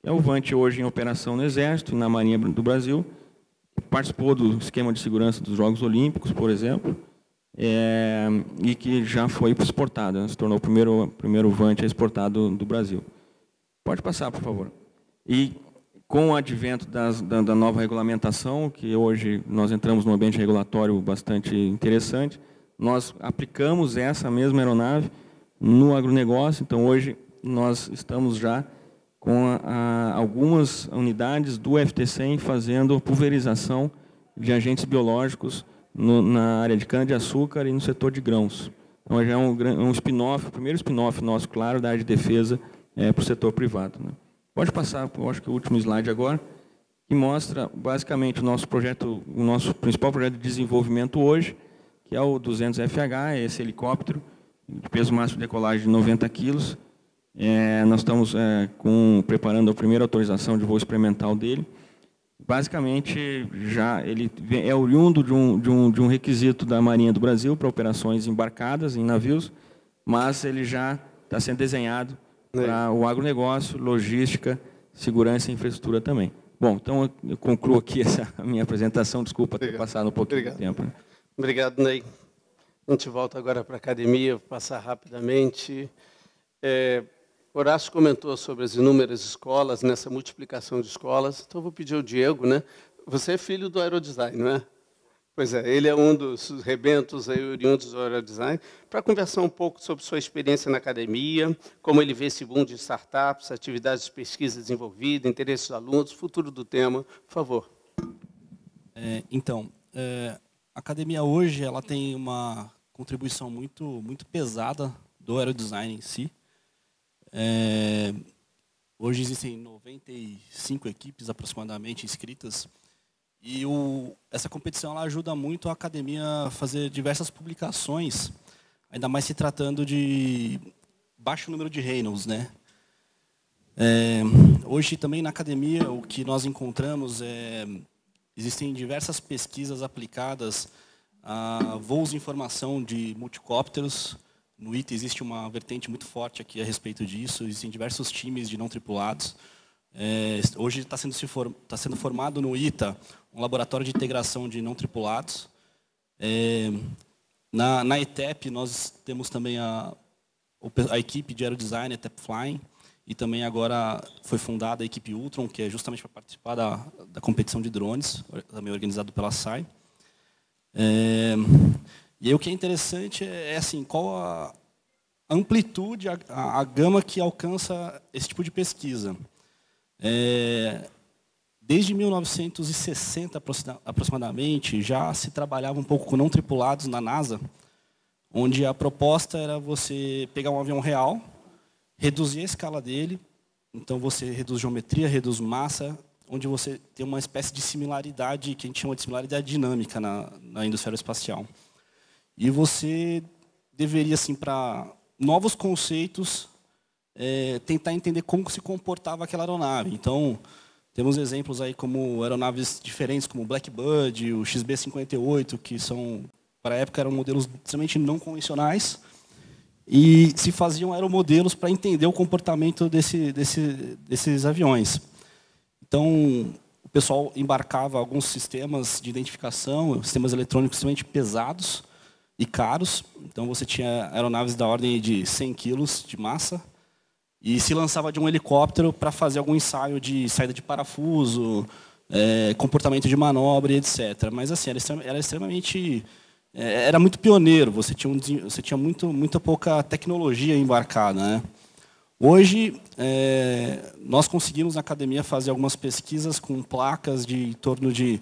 que é o VANT hoje em operação no Exército e na Marinha do Brasil. Participou do esquema de segurança dos Jogos Olímpicos, por exemplo, e que já foi exportado, né? Se tornou o primeiro VANT exportado do Brasil. Pode passar, por favor. E com o advento da nova regulamentação, que hoje nós entramos num ambiente regulatório bastante interessante, nós aplicamos essa mesma aeronave no agronegócio. Então, hoje, nós estamos já com algumas unidades do FT-100 fazendo pulverização de agentes biológicos na área de cana-de-açúcar e no setor de grãos. Então, já é um spin-off, o primeiro spin-off nosso, claro, da área de defesa para o setor privado, né? Pode passar, eu acho que o último slide agora, que mostra basicamente o nosso principal projeto de desenvolvimento hoje, que é o 200FH, esse helicóptero, de peso máximo de decolagem de 90 quilos. Nós estamos preparando a primeira autorização de voo experimental dele. Basicamente, ele é oriundo de um requisito da Marinha do Brasil para operações embarcadas em navios, mas ele já está sendo desenhado para o agronegócio, logística, segurança e infraestrutura também. Bom, então eu concluo aqui a minha apresentação. Desculpa ter passado um pouquinho de tempo. Né? Obrigado, Ney. A gente volta agora para a academia, vou passar rapidamente. Horácio comentou sobre as inúmeras escolas, nessa multiplicação de escolas. Então, eu vou pedir ao Diego, né? Você é filho do aerodesign, não é? Pois é, ele é um dos rebentos aí, oriundos do aerodesign, para conversar um pouco sobre sua experiência na academia, como ele vê esse boom de startups, atividades de pesquisa desenvolvida, interesses dos alunos, futuro do tema. Por favor. A academia hoje ela tem uma contribuição muito pesada do aerodesign em si. Hoje existem 95 equipes aproximadamente inscritas. E essa competição ela ajuda muito a academia a fazer diversas publicações, ainda mais se tratando de baixo número de Reynolds, né? Hoje também na academia o que nós encontramos existem diversas pesquisas aplicadas a voos de informação de multicópteros. No ITA existe uma vertente muito forte aqui a respeito disso. Existem diversos times de não tripulados. Hoje está sendo formado no ITA um laboratório de integração de não tripulados. Na ETEP nós temos também a equipe de aerodesign, ETEP Flying, e também agora foi fundada a equipe Ultron, que é justamente para participar da competição de drones, também organizado pela SAI. E aí o que é interessante assim, qual a amplitude, a gama que alcança esse tipo de pesquisa. Desde 1960, aproximadamente, já se trabalhava um pouco com não tripulados na NASA, onde a proposta era você pegar um avião real, reduzir a escala dele, então você reduz geometria, reduz massa, onde você tem uma espécie de similaridade, que a gente chama de similaridade dinâmica na indústria aeroespacial. E você deveria, assim, para novos conceitos, tentar entender como se comportava aquela aeronave. Então, temos exemplos aí como aeronaves diferentes, como o Blackbird, o XB-58, que são, para a época, eram modelos extremamente não convencionais, e se faziam aeromodelos para entender o comportamento desses aviões. Então, o pessoal embarcava alguns sistemas de identificação, sistemas eletrônicos extremamente pesados e caros. Então, você tinha aeronaves da ordem de 100 quilos de massa, e se lançava de um helicóptero para fazer algum ensaio de saída de parafuso, comportamento de manobra, etc. Mas assim, era extremamente... era muito pioneiro, você tinha muita pouca tecnologia embarcada, né? Hoje, nós conseguimos na academia fazer algumas pesquisas com placas de em torno de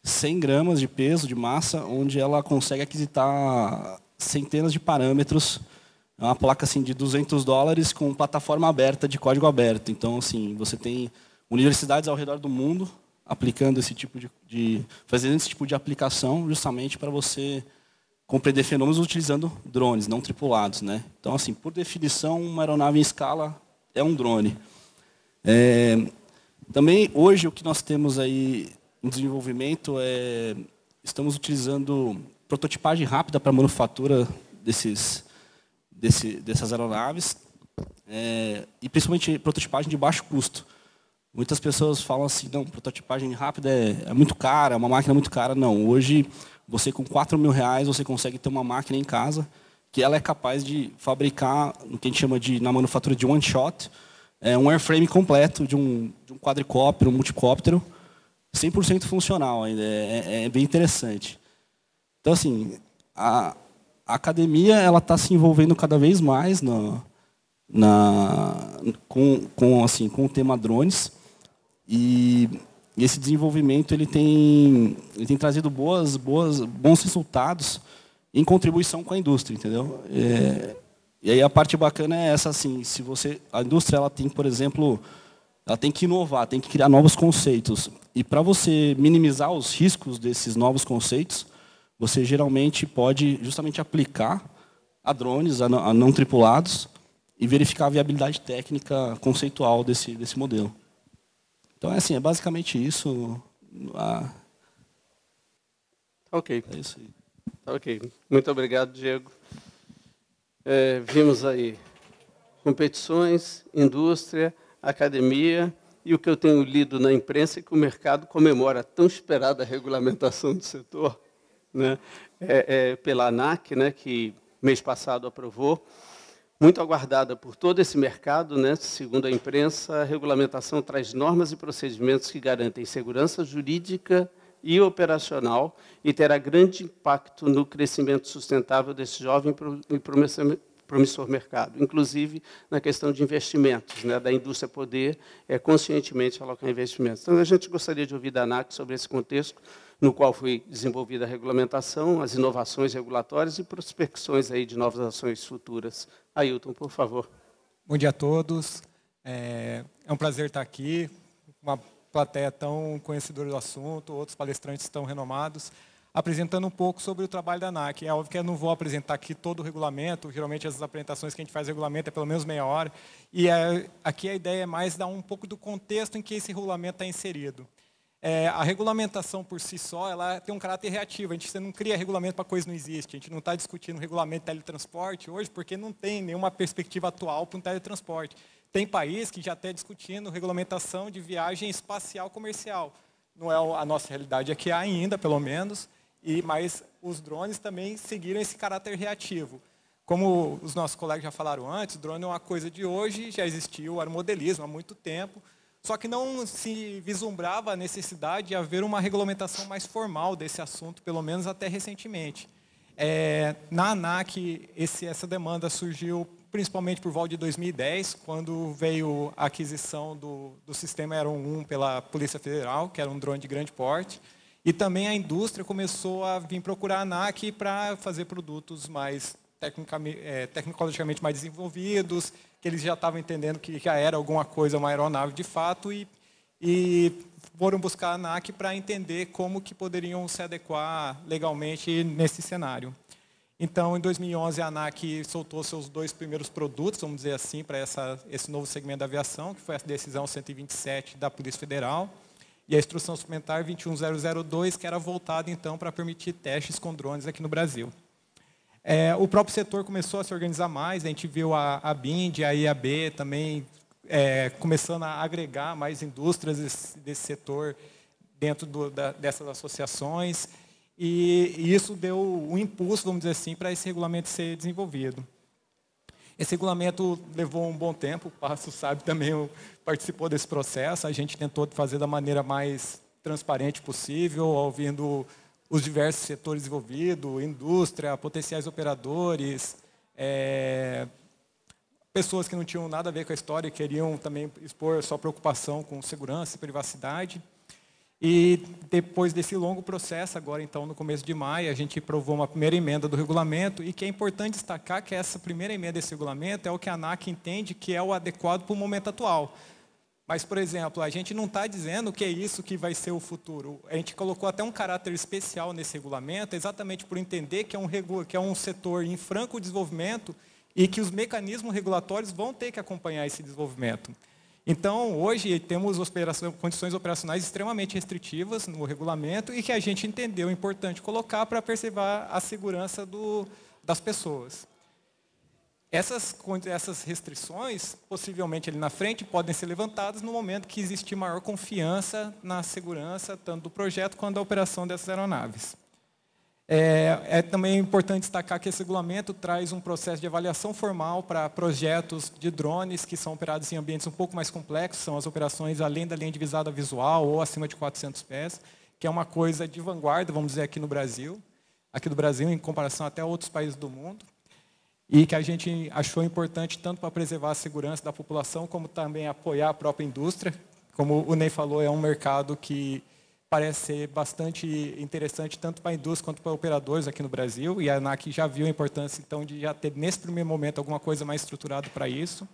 100 gramas de peso, de massa, onde ela consegue aquisitar centenas de parâmetros. É uma placa assim, de $200 com plataforma aberta, de código aberto. Então, assim, você tem universidades ao redor do mundo aplicando fazendo esse tipo de aplicação, justamente para você compreender fenômenos utilizando drones, não tripulados, né? Então, assim, por definição, uma aeronave em escala é um drone. Também, hoje, o que nós temos aí em desenvolvimento estamos utilizando prototipagem rápida para manufatura dessas aeronaves, e principalmente prototipagem de baixo custo. Muitas pessoas falam assim, não, prototipagem rápida é muito cara, é uma máquina muito cara. Não, hoje, você com R$4.000, você consegue ter uma máquina em casa que ela é capaz de fabricar, o que a gente chama na manufatura de one shot, um airframe completo de um quadricóptero, um multicóptero, 100% funcional ainda. É bem interessante. Então, assim, a academia ela está se envolvendo cada vez mais com o tema drones, e esse desenvolvimento ele tem trazido bons resultados em contribuição com a indústria, entendeu? E aí a parte bacana é essa, assim, a indústria ela tem, por exemplo, ela tem que inovar, tem que criar novos conceitos, e para você minimizar os riscos desses novos conceitos, você geralmente pode justamente aplicar a drones, a não tripulados, e verificar a viabilidade técnica conceitual desse modelo. Então, assim, é basicamente isso. Ok. É isso aí. Ok. Muito obrigado, Diego. Vimos aí competições, indústria, academia, e o que eu tenho lido na imprensa é que o mercado comemora a tão esperada regulamentação do setor, né, pela ANAC, né, que mês passado aprovou, muito aguardada por todo esse mercado, né, segundo a imprensa. A regulamentação traz normas e procedimentos que garantem segurança jurídica e operacional e terá grande impacto no crescimento sustentável desse jovem e promissor mercado, inclusive na questão de investimentos, né, da indústria poder conscientemente alocar investimentos. Então, a gente gostaria de ouvir da ANAC sobre esse contexto no qual foi desenvolvida a regulamentação, as inovações regulatórias e prospecções aí de novas ações futuras. Ailton, por favor. Bom dia a todos. É um prazer estar aqui, uma plateia tão conhecedora do assunto, outros palestrantes tão renomados, apresentando um pouco sobre o trabalho da ANAC. É óbvio que eu não vou apresentar aqui todo o regulamento, geralmente as apresentações que a gente faz de regulamento é pelo menos meia hora, e aqui a ideia é mais dar um pouco do contexto em que esse regulamento está inserido. A regulamentação por si só, ela tem um caráter reativo. Você não cria regulamento para coisa que não existe. A gente não está discutindo regulamento de teletransporte hoje porque não tem nenhuma perspectiva atual para um teletransporte. Tem país que já está discutindo regulamentação de viagem espacial comercial. Não é a nossa realidade aqui ainda, pelo menos, mas os drones também seguiram esse caráter reativo. Como os nossos colegas já falaram antes, o drone é uma coisa de hoje, já existiu o aeromodelismo há muito tempo, só que não se vislumbrava a necessidade de haver uma regulamentação mais formal desse assunto, pelo menos até recentemente. Na ANAC, essa demanda surgiu principalmente por volta de 2010, quando veio a aquisição do sistema Aeron 1 pela Polícia Federal, que era um drone de grande porte, e também a indústria começou a vir procurar a ANAC para fazer produtos mais tecnologicamente mais desenvolvidos, que eles já estavam entendendo que já era alguma coisa, uma aeronave de fato, e foram buscar a ANAC para entender como que poderiam se adequar legalmente nesse cenário. Então, em 2011, a ANAC soltou seus 2 primeiros produtos, vamos dizer assim, para esse novo segmento da aviação, que foi a decisão 127 da Polícia Federal, e a instrução suplementar 21002, que era voltada, então, para permitir testes com drones aqui no Brasil. O próprio setor começou a se organizar mais, a gente viu a BIND, a IAB também começando a agregar mais indústrias desse setor dentro dessas associações, e isso deu um impulso, vamos dizer assim, para esse regulamento ser desenvolvido. Esse regulamento levou um bom tempo, o Passo sabe também, participou desse processo, a gente tentou fazer da maneira mais transparente possível, ouvindo os diversos setores envolvidos, indústria, potenciais operadores, pessoas que não tinham nada a ver com a história e queriam também expor sua preocupação com segurança e privacidade. E depois desse longo processo, agora então no começo de maio, a gente aprovou uma primeira emenda do regulamento, e que é importante destacar que essa primeira emenda desse regulamento é o que a ANAC entende que é o adequado para o momento atual. Mas, por exemplo, a gente não está dizendo que é isso que vai ser o futuro. A gente colocou até um caráter especial nesse regulamento, exatamente por entender que é um setor em franco desenvolvimento e que os mecanismos regulatórios vão ter que acompanhar esse desenvolvimento. Então, hoje, temos condições operacionais extremamente restritivas no regulamento e que a gente entendeu importante colocar para preservar a segurança das pessoas. Essas restrições, possivelmente ali na frente, podem ser levantadas no momento que existir maior confiança na segurança, tanto do projeto quanto da operação dessas aeronaves. É também importante destacar que esse regulamento traz um processo de avaliação formal para projetos de drones que são operados em ambientes um pouco mais complexos, são as operações além da linha divisada visual ou acima de 400 pés, que é uma coisa de vanguarda, vamos dizer, aqui do Brasil, em comparação até a outros países do mundo, e que a gente achou importante tanto para preservar a segurança da população, como também apoiar a própria indústria. Como o Ney falou, é um mercado que parece ser bastante interessante tanto para a indústria quanto para operadores aqui no Brasil, e a ANAC já viu a importância, então, de já ter, nesse primeiro momento, alguma coisa mais estruturada para isso.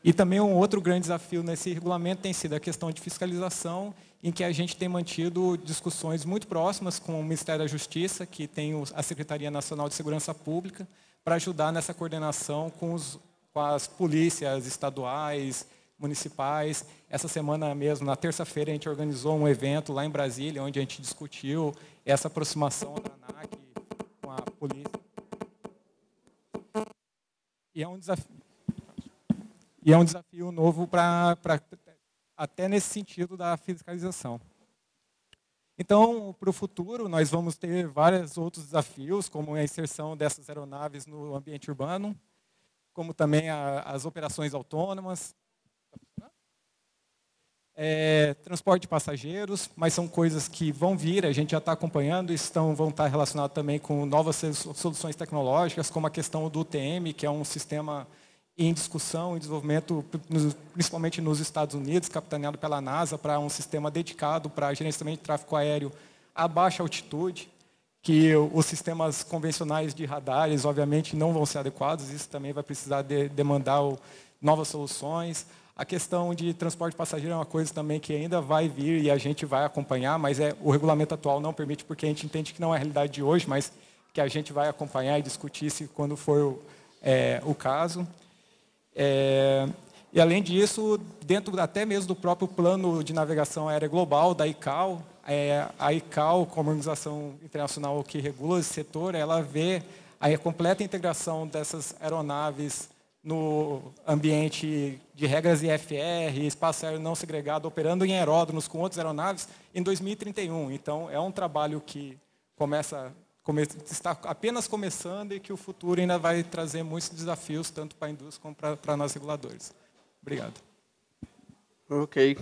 E também um outro grande desafio nesse regulamento tem sido a questão de fiscalização, em que a gente tem mantido discussões muito próximas com o Ministério da Justiça, que tem a Secretaria Nacional de Segurança Pública, para ajudar nessa coordenação com as polícias estaduais, municipais. Essa semana mesmo, na terça-feira, a gente organizou um evento lá em Brasília, onde a gente discutiu essa aproximação da ANAC com a polícia. E é um desafio novo até nesse sentido da fiscalização. Então, para o futuro, nós vamos ter vários outros desafios, como a inserção dessas aeronaves no ambiente urbano, como também as operações autônomas, transporte de passageiros, mas são coisas que vão vir, a gente já está acompanhando, vão estar relacionados também com novas soluções tecnológicas, como a questão do UTM, que é um sistema em discussão, em desenvolvimento, principalmente nos Estados Unidos, capitaneado pela NASA, para um sistema dedicado para gerenciamento de tráfego aéreo a baixa altitude, que os sistemas convencionais de radares, obviamente, não vão ser adequados, isso também vai precisar demandar novas soluções. A questão de transporte de passageiro é uma coisa também que ainda vai vir e a gente vai acompanhar, mas o regulamento atual não permite, porque a gente entende que não é a realidade de hoje, mas que a gente vai acompanhar e discutir se quando for o caso. E, além disso, dentro até mesmo do próprio Plano de Navegação Aérea Global, da ICAO, a ICAO, como organização internacional que regula esse setor, ela vê a completa integração dessas aeronaves no ambiente de regras IFR, espaço aéreo não segregado, operando em aeródromos com outras aeronaves, em 2031. Então, é um trabalho que está apenas começando e que o futuro ainda vai trazer muitos desafios, tanto para a indústria como para nós reguladores. Obrigado. Ok.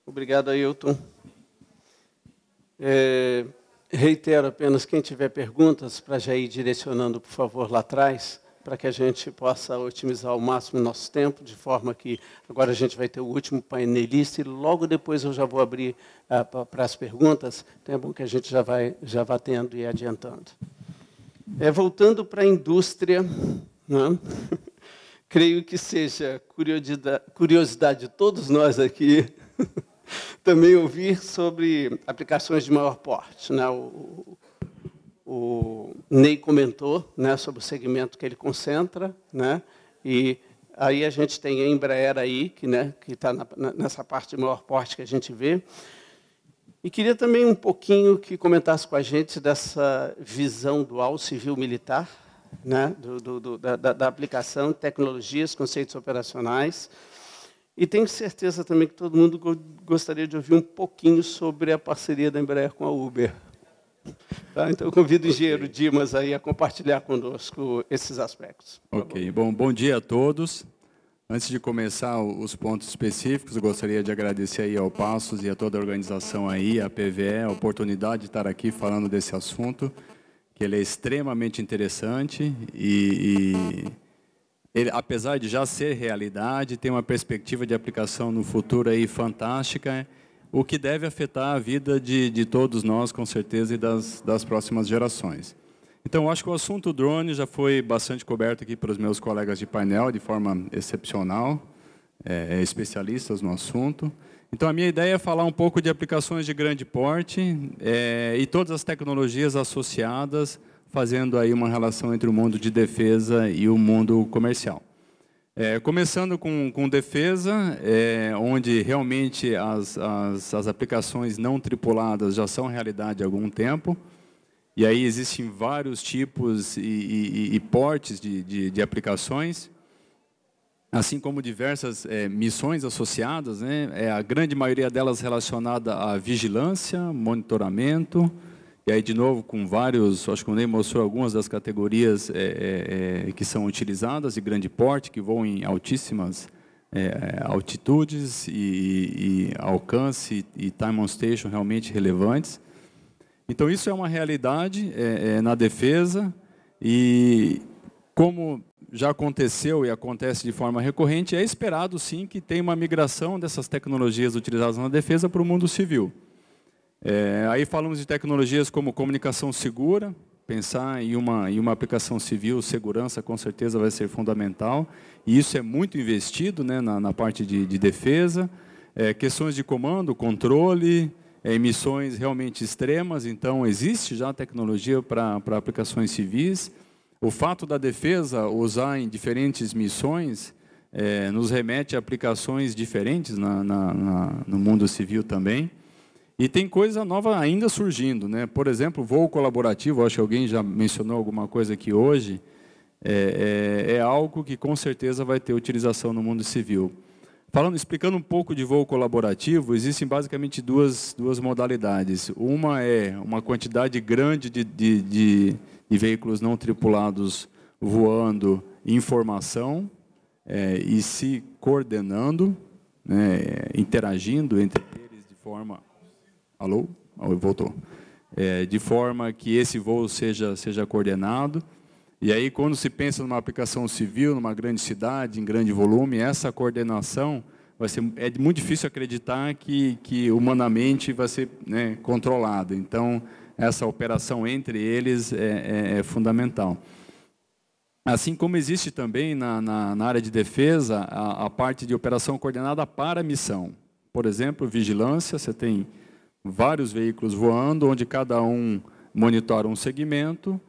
Obrigado, Ailton. Reitero apenas, quem tiver perguntas, para já ir direcionando, por favor, lá atrás, para que a gente possa otimizar ao máximo o nosso tempo, de forma que agora a gente vai ter o último painelista e logo depois eu já vou abrir para as perguntas. Então é bom que a gente já vá tendo e adiantando. Voltando para a indústria, né? Creio que seja curiosidade de todos nós aqui também ouvir sobre aplicações de maior porte, né? O Ney comentou, né, sobre o segmento que ele concentra, né, e aí a gente tem a Embraer aí, que está nessa parte de maior porte que a gente vê. E queria também um pouquinho que comentasse com a gente dessa visão dual civil-militar, né, da aplicação de tecnologias, conceitos operacionais. E tenho certeza também que todo mundo gostaria de ouvir um pouquinho sobre a parceria da Embraer com a Uber. Tá? Então, eu convido o engenheiro Dimas aí a compartilhar conosco esses aspectos. Ok, bom dia a todos. Antes de começar os pontos específicos, eu gostaria de agradecer aí ao Passos e a toda a organização aí, a PVE, a oportunidade de estar aqui falando desse assunto, que ele é extremamente interessante e ele, apesar de já ser realidade, tem uma perspectiva de aplicação no futuro aí fantástica, o que deve afetar a vida de todos nós, com certeza, e das próximas gerações. Então, eu acho que o assunto drone já foi bastante coberto aqui pelos meus colegas de painel, de forma excepcional, especialistas no assunto. Então, a minha ideia é falar um pouco de aplicações de grande porte e todas as tecnologias associadas, fazendo aí uma relação entre o mundo de defesa e o mundo comercial. Começando com defesa, onde realmente as aplicações não tripuladas já são realidade há algum tempo, e aí existem vários tipos e portes de aplicações, assim como diversas missões associadas, né? A grande maioria delas relacionada à vigilância, monitoramento, e aí, de novo, com vários, acho que o Ney mostrou algumas das categorias que são utilizadas, de grande porte, que voam em altíssimas altitudes e alcance e time on station realmente relevantes. Então, isso é uma realidade na defesa e, como já aconteceu e acontece de forma recorrente, é esperado, sim, que tenha uma migração dessas tecnologias utilizadas na defesa para o mundo civil. Aí falamos de tecnologias como comunicação segura, pensar em uma aplicação civil, segurança com certeza vai ser fundamental, e isso é muito investido, né, na parte de defesa, questões de comando, controle, missões realmente extremas, então existe já tecnologia para aplicações civis. O fato da defesa usar em diferentes missões nos remete a aplicações diferentes no mundo civil também. E tem coisa nova ainda surgindo, né? Por exemplo, voo colaborativo, acho que alguém já mencionou alguma coisa aqui hoje, é algo que com certeza vai ter utilização no mundo civil. Explicando um pouco de voo colaborativo, existem basicamente duas modalidades. Uma é uma quantidade grande de veículos não tripulados voando em formação e se coordenando, né, interagindo entre eles de forma... Alô? Voltou. De forma que esse voo seja coordenado. E aí, quando se pensa numa aplicação civil, numa grande cidade, em grande volume, essa coordenação é muito difícil acreditar que humanamente vai ser, né, controlada. Então, essa operação entre eles é fundamental. Assim como existe também na área de defesa a parte de operação coordenada para a missão. Por exemplo, vigilância, você tem vários veículos voando, onde cada um monitora um segmento,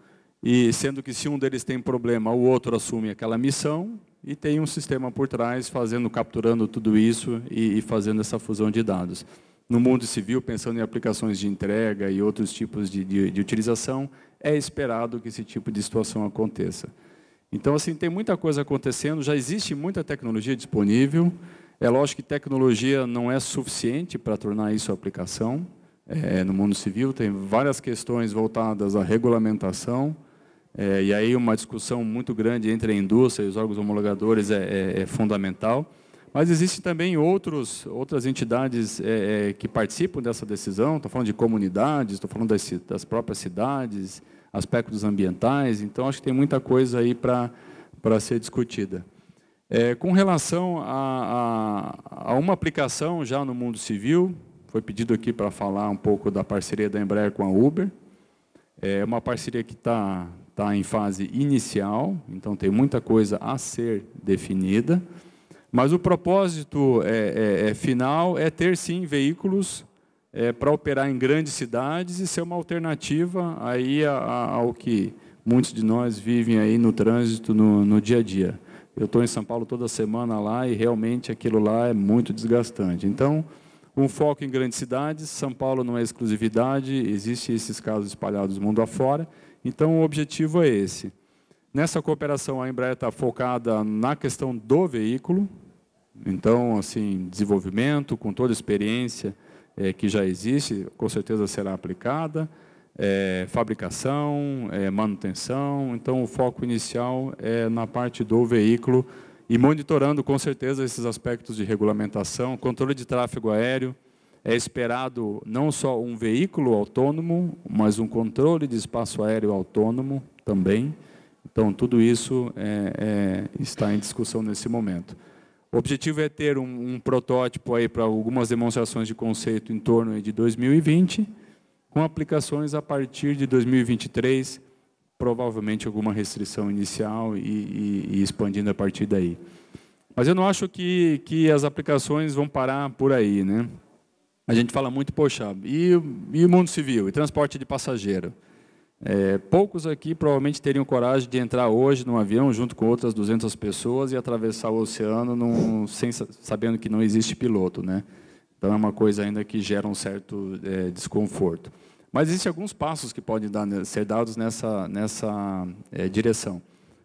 e sendo que se um deles tem problema, o outro assume aquela missão, e tem um sistema por trás capturando tudo isso e fazendo essa fusão de dados. No mundo civil, pensando em aplicações de entrega e outros tipos de utilização, é esperado que esse tipo de situação aconteça. Então, assim, tem muita coisa acontecendo, já existe muita tecnologia disponível. É lógico que tecnologia não é suficiente para tornar isso aplicação. No mundo civil tem várias questões voltadas à regulamentação, e aí uma discussão muito grande entre a indústria e os órgãos homologadores é fundamental. Mas existem também outras entidades que participam dessa decisão. Estou falando de comunidades, estou falando das próprias cidades, aspectos ambientais. Então, acho que tem muita coisa aí para para ser discutida. Com relação a uma aplicação já no mundo civil, foi pedido aqui para falar um pouco da parceria da Embraer com a Uber. É uma parceria que está em fase inicial, então tem muita coisa a ser definida, mas o propósito final é ter, sim, veículos para operar em grandes cidades e ser uma alternativa aí ao que muitos de nós vivem aí no trânsito, no dia a dia. Eu estou em São Paulo toda semana lá e realmente aquilo lá é muito desgastante. Então, um foco em grandes cidades, São Paulo não é exclusividade, existem esses casos espalhados mundo afora, então o objetivo é esse. Nessa cooperação, a Embraer está focada na questão do veículo, então, assim, desenvolvimento, com toda a experiência que já existe, com certeza será aplicada, fabricação, manutenção, então o foco inicial é na parte do veículo e monitorando com certeza esses aspectos de regulamentação, controle de tráfego aéreo, é esperado não só um veículo autônomo, mas um controle de espaço aéreo autônomo também, então tudo isso está em discussão nesse momento. O objetivo é ter um protótipo aí para algumas demonstrações de conceito em torno de 2020, com aplicações a partir de 2023, provavelmente alguma restrição inicial e expandindo a partir daí. Mas eu não acho que as aplicações vão parar por aí, né? A gente fala muito, poxa, e o mundo civil, e transporte de passageiro? Poucos aqui provavelmente teriam coragem de entrar hoje num avião junto com outras 200 pessoas e atravessar o oceano sabendo que não existe piloto, né? Então é uma coisa ainda que gera um certo desconforto. Mas existem alguns passos que podem ser dados nessa direção.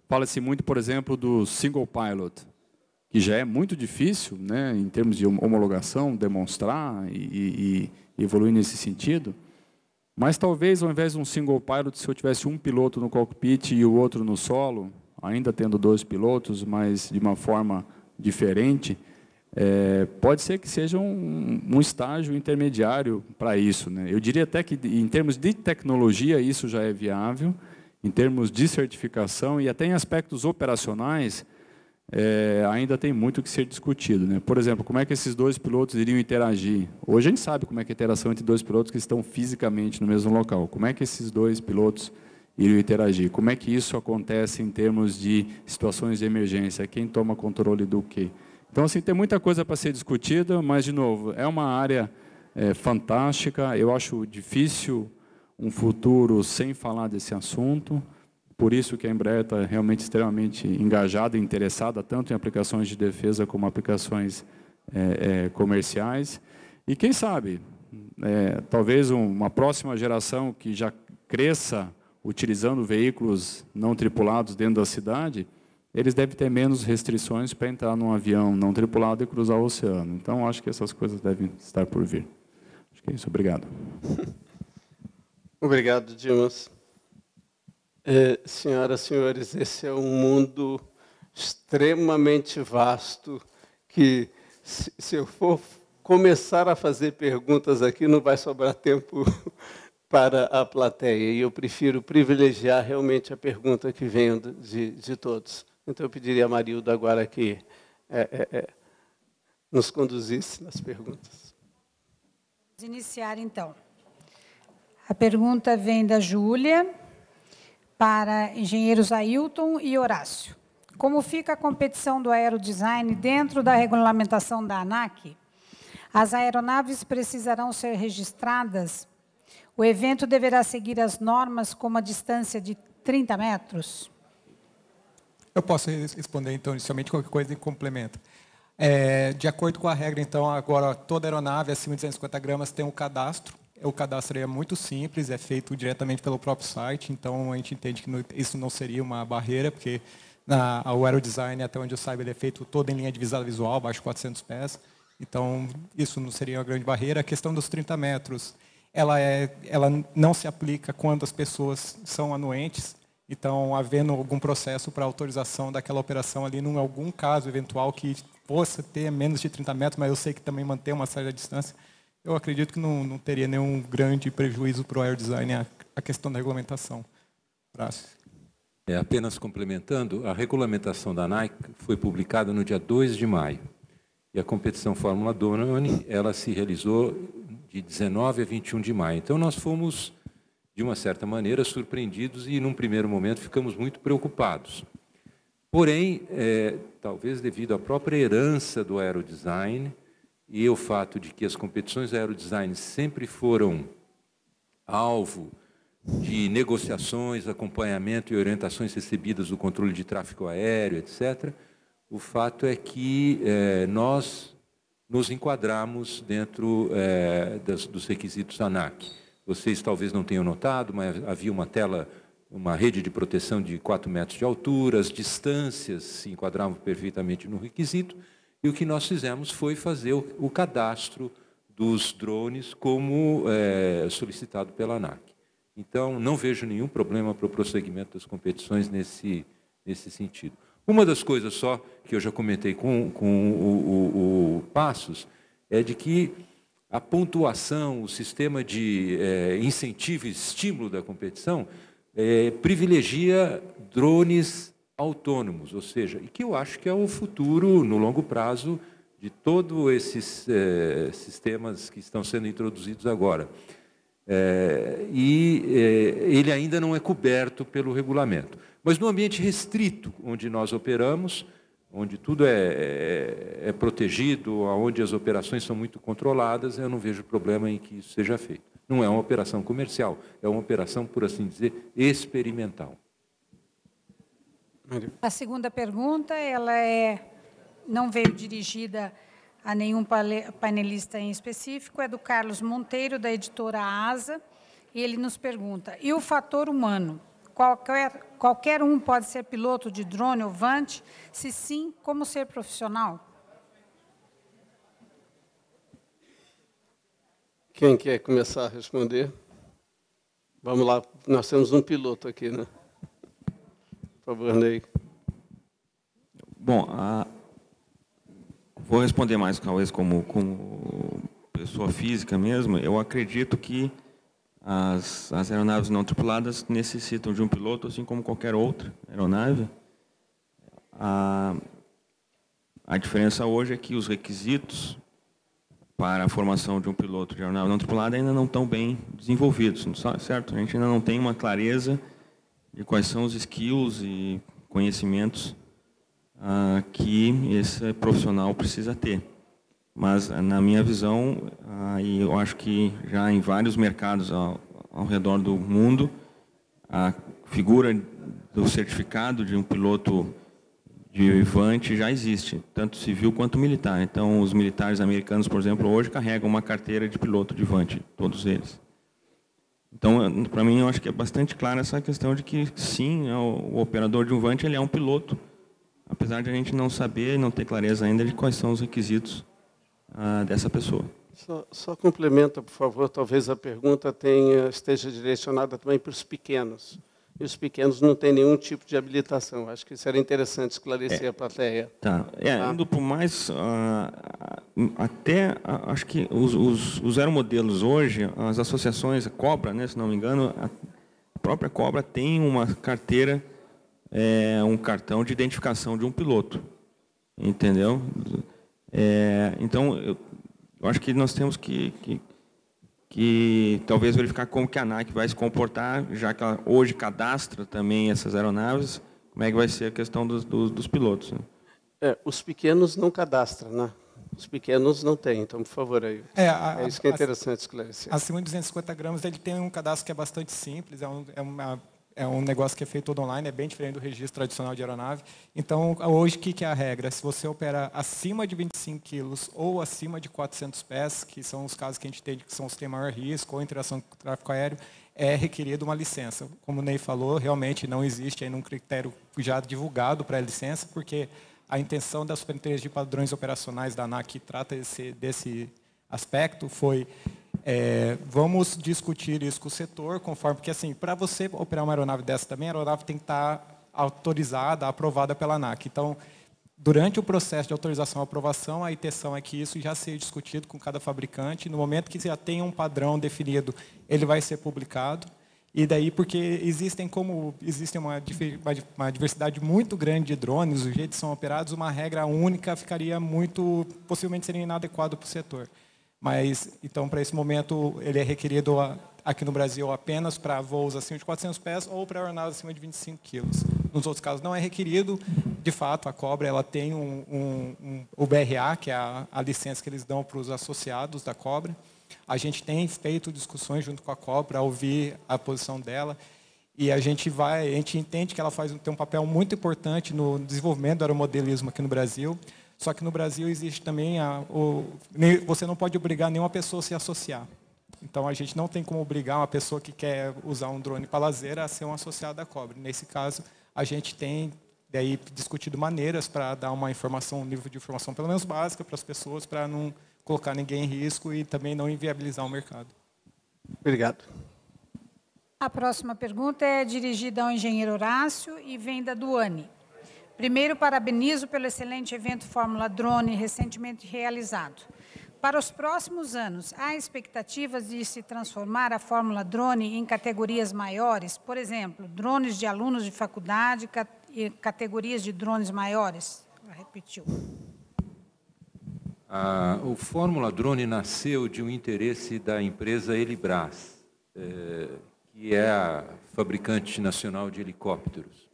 Fala-se muito, por exemplo, do single pilot, que já é muito difícil, né, em termos de homologação, demonstrar e evoluir nesse sentido. Mas talvez, ao invés de um single pilot, se eu tivesse um piloto no cockpit e o outro no solo, ainda tendo 2 pilotos, mas de uma forma diferente, pode ser que seja um estágio intermediário para isso, né? Eu diria até que, em termos de tecnologia, isso já é viável, em termos de certificação e até em aspectos operacionais, ainda tem muito que ser discutido, né? Por exemplo, como é que esses 2 pilotos iriam interagir? Hoje a gente sabe como é que é a interação entre 2 pilotos que estão fisicamente no mesmo local. Como é que esses 2 pilotos iriam interagir? Como é que isso acontece em termos de situações de emergência? Quem toma controle do quê? Então, assim, tem muita coisa para ser discutida, mas, de novo, é uma área fantástica. Eu acho difícil um futuro sem falar desse assunto. Por isso que a Embraer está realmente extremamente engajada e interessada, tanto em aplicações de defesa como aplicações comerciais. E quem sabe, talvez uma próxima geração que já cresça utilizando veículos não tripulados dentro da cidade, eles devem ter menos restrições para entrar num avião não tripulado e cruzar o oceano. Então, acho que essas coisas devem estar por vir. Acho que é isso. Obrigado. Obrigado, Dimas. Senhoras e senhores, esse é um mundo extremamente vasto que, se eu for começar a fazer perguntas aqui, não vai sobrar tempo para a plateia. E eu prefiro privilegiar realmente a pergunta que vem de todos. Então, eu pediria a Marilda agora que nos conduzisse nas perguntas. Vamos iniciar, então. A pergunta vem da Júlia, para engenheiros Ailton e Horácio. Como fica a competição do aerodesign dentro da regulamentação da ANAC? As aeronaves precisarão ser registradas? O evento deverá seguir as normas como a distância de 30 metros? Eu posso responder, então, inicialmente, qualquer coisa e complementa. De acordo com a regra, então, agora toda aeronave acima de 250 gramas tem um cadastro. O cadastro é muito simples, é feito diretamente pelo próprio site, então a gente entende que isso não seria uma barreira, porque o aerodesign, até onde eu saiba, ele é feito todo em linha de visada visual, abaixo de 400 pés, então isso não seria uma grande barreira. A questão dos 30 metros, ela não se aplica quando as pessoas são anuentes, então, havendo algum processo para autorização daquela operação ali, em algum caso eventual que possa ter menos de 30 metros, mas eu sei que também mantém uma certa distância, eu acredito que não teria nenhum grande prejuízo para o aerodesign a questão da regulamentação. Apenas complementando, a regulamentação da ANAC foi publicada no dia 2 de maio. E a competição Fórmula Drone, ela se realizou de 19 a 21 de maio. Então, nós fomos, de uma certa maneira, surpreendidos e, num primeiro momento, ficamos muito preocupados. Porém, talvez devido à própria herança do aerodesign e o fato de que as competições aerodesign sempre foram alvo de negociações, acompanhamento e orientações recebidas do controle de tráfego aéreo, etc., o fato é que nós nos enquadramos dentro dos requisitos ANAC. Vocês talvez não tenham notado, mas havia uma rede de proteção de 4 metros de altura, as distâncias se enquadravam perfeitamente no requisito, e o que nós fizemos foi fazer o cadastro dos drones como solicitado pela ANAC. Então, não vejo nenhum problema para o prosseguimento das competições nesse sentido. Uma das coisas só que eu já comentei com o Passos é de que a pontuação, o sistema de incentivo e estímulo da competição privilegia drones autônomos, ou seja, e que eu acho que é o futuro, no longo prazo, de todos esses sistemas que estão sendo introduzidos agora. Ele ainda não é coberto pelo regulamento. Mas no ambiente restrito, onde nós operamos, onde tudo é protegido, onde as operações são muito controladas, eu não vejo problema em que isso seja feito. Não é uma operação comercial, é uma operação, por assim dizer, experimental. A segunda pergunta, ela não veio dirigida a nenhum painelista em específico, é do Carlos Monteiro, da editora ASA, e ele nos pergunta, e o fator humano? Qualquer um pode ser piloto de drone ou Vant? Se sim, como ser profissional? Quem quer começar a responder? Vamos lá, nós temos um piloto aqui, né? Por favor, Ney. Bom, vou responder mais, talvez, como pessoa física mesmo. Eu acredito que as aeronaves não tripuladas necessitam de um piloto, assim como qualquer outra aeronave. A diferença hoje é que os requisitos para a formação de um piloto de aeronave não tripulada ainda não estão bem desenvolvidos, certo? A gente ainda não tem uma clareza de quais são os skills e conhecimentos que esse profissional precisa ter. Mas, na minha visão, e eu acho que já em vários mercados ao redor do mundo, a figura do certificado de um piloto de Vant já existe, tanto civil quanto militar. Então, os militares americanos, por exemplo, hoje carregam uma carteira de piloto de Vant, todos eles. Então, para mim, eu acho que é bastante clara essa questão de que, sim, o operador de um Vant ele é um piloto, apesar de a gente não saber e não ter clareza ainda de quais são os requisitos dessa pessoa. Só complementa, por favor, talvez a pergunta esteja direcionada também para os pequenos. E os pequenos não têm nenhum tipo de habilitação. Acho que isso era interessante esclarecer a plateia. Tá. Indo por mais... acho que os aeromodelos hoje, as associações, a Cobra, né, se não me engano, a própria Cobra tem uma carteira, um cartão de identificação de um piloto. Entendeu? Então, eu acho que nós temos que talvez verificar como que a ANAC vai se comportar, já que ela hoje cadastra também essas aeronaves, como é que vai ser a questão dos pilotos. Né? Os pequenos não cadastram, né? Os pequenos não têm, então, por favor, aí. É isso que é interessante esclarecer. Acima de 250 gramas, ele tem um cadastro que é bastante simples, é um negócio que é feito todo online, é bem diferente do registro tradicional de aeronave. Então, hoje, o que é a regra? Se você opera acima de 25 quilos ou acima de 400 pés, que são os casos que a gente tem, que são os que têm maior risco, ou interação com o tráfego aéreo, é requerida uma licença. Como o Ney falou, realmente não existe ainda um critério já divulgado para a licença, porque a intenção da Superintendência de Padrões Operacionais da ANAC, que trata desse aspecto, foi... vamos discutir isso com o setor, conforme, porque assim, para você operar uma aeronave dessa também, a aeronave tem que estar autorizada, aprovada pela ANAC. Então, durante o processo de autorização e aprovação, a intenção é que isso já seja discutido com cada fabricante. No momento que já tenha um padrão definido, ele vai ser publicado. E daí, porque existe uma diversidade muito grande de drones, o jeito que são operados, uma regra única ficaria possivelmente seria inadequado para o setor. Mas, então, para esse momento, ele é requerido aqui no Brasil apenas para voos acima de 400 pés ou para aeronaves acima de 25 quilos. Nos outros casos, não é requerido. De fato, a Cobra ela tem o BRA, que é a licença que eles dão para os associados da Cobra. A gente tem feito discussões junto com a Cobra para ouvir a posição dela. E a gente entende que ela tem um papel muito importante no desenvolvimento do aeromodelismo aqui no Brasil. Só que no Brasil existe também você não pode obrigar nenhuma pessoa a se associar. Então a gente não tem como obrigar uma pessoa que quer usar um drone para lazer a ser um associado da Cobra. Nesse caso, a gente tem daí discutido maneiras para dar um nível de informação pelo menos básica para as pessoas, para não colocar ninguém em risco e também não inviabilizar o mercado. Obrigado. A próxima pergunta é dirigida ao engenheiro Horácio e vem da Duane. Primeiro, parabenizo pelo excelente evento Fórmula Drone recentemente realizado. Para os próximos anos, há expectativas de se transformar a Fórmula Drone em categorias maiores? Por exemplo, drones de alunos de faculdade e categorias de drones maiores? Ela repetiu. O Fórmula Drone nasceu de um interesse da empresa Elibras, que é a fabricante nacional de helicópteros.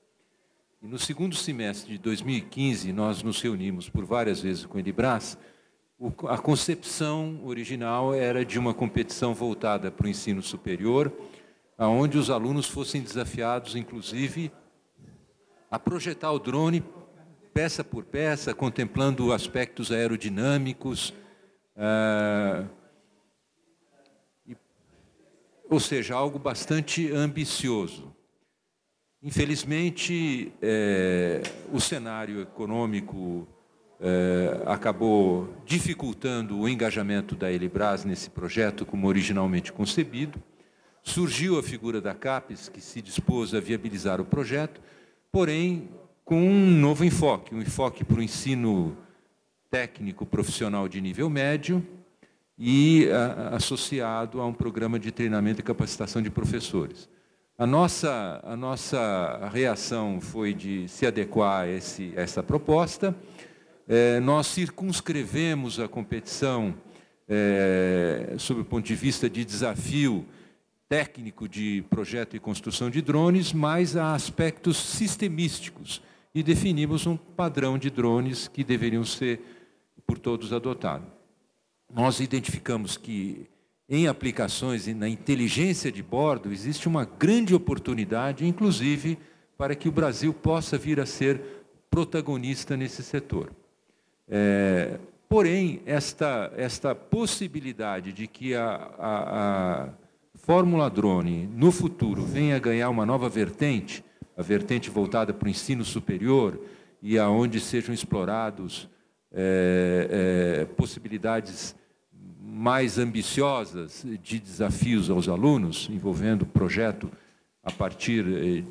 E no segundo semestre de 2015, nós nos reunimos por várias vezes com a Elibras. A concepção original era de uma competição voltada para o ensino superior, onde os alunos fossem desafiados, inclusive, a projetar o drone peça por peça, contemplando aspectos aerodinâmicos, ou seja, algo bastante ambicioso. Infelizmente, o cenário econômico acabou dificultando o engajamento da Elibras nesse projeto como originalmente concebido. Surgiu a figura da CAPES, que se dispôs a viabilizar o projeto, porém com um novo enfoque, um enfoque para o ensino técnico profissional de nível médio e associado a um programa de treinamento e capacitação de professores. A nossa reação foi de se adequar a essa proposta. Nós circunscrevemos a competição sob o ponto de vista de desafio técnico de projeto e construção de drones, mas há aspectos sistemísticos e definimos um padrão de drones que deveriam ser por todos adotados. Nós identificamos que em aplicações e na inteligência de bordo existe uma grande oportunidade, inclusive, para que o Brasil possa vir a ser protagonista nesse setor. Porém, esta possibilidade de que a Fórmula Drone, no futuro, venha a ganhar uma nova vertente, a vertente voltada para o ensino superior e aonde sejam explorados possibilidades mais ambiciosas de desafios aos alunos, envolvendo projeto a partir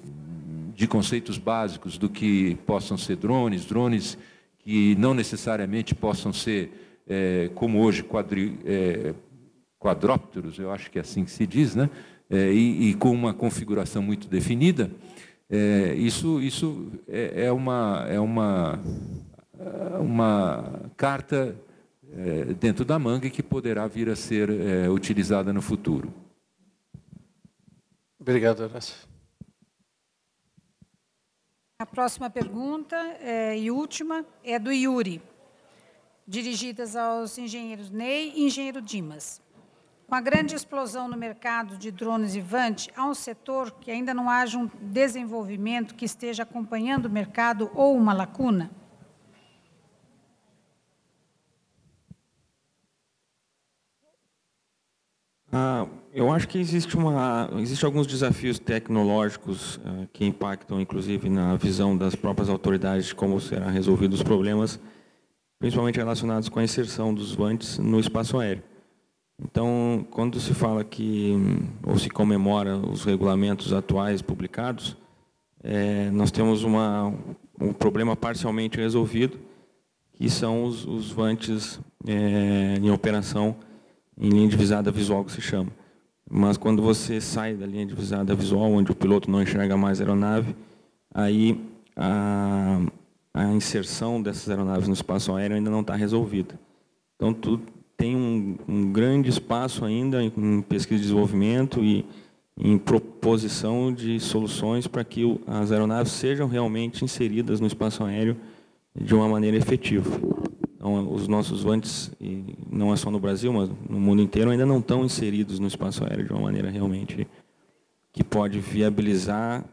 de conceitos básicos do que possam ser drones que não necessariamente possam ser, como hoje, quadrópteros, eu acho que é assim que se diz, né? E com uma configuração muito definida. Isso é uma carta dentro da manga que poderá vir a ser utilizada no futuro. Obrigado, Horácio. A próxima pergunta e última é do Yuri, dirigidas aos engenheiros Ney e engenheiro Dimas. Com a grande explosão no mercado de drones e VANT, há um setor que ainda não haja um desenvolvimento que esteja acompanhando o mercado ou uma lacuna? Eu acho que existe alguns desafios tecnológicos que impactam, inclusive, na visão das próprias autoridades de como serão resolvidos os problemas, principalmente relacionados com a inserção dos VANTs no espaço aéreo. Então, quando se fala ou se comemora os regulamentos atuais publicados, nós temos um problema parcialmente resolvido, que são os VANTs em operação em linha de visada visual, que se chama. mas quando você sai da linha divisada visual, onde o piloto não enxerga mais a aeronave, aí a inserção dessas aeronaves no espaço aéreo ainda não está resolvida. Então, tem um grande espaço ainda em pesquisa e desenvolvimento e em proposição de soluções para que as aeronaves sejam realmente inseridas no espaço aéreo de uma maneira efetiva. Então, os nossos voantes, e não é só no Brasil, mas no mundo inteiro, ainda não estão inseridos no espaço aéreo de uma maneira realmente que pode viabilizar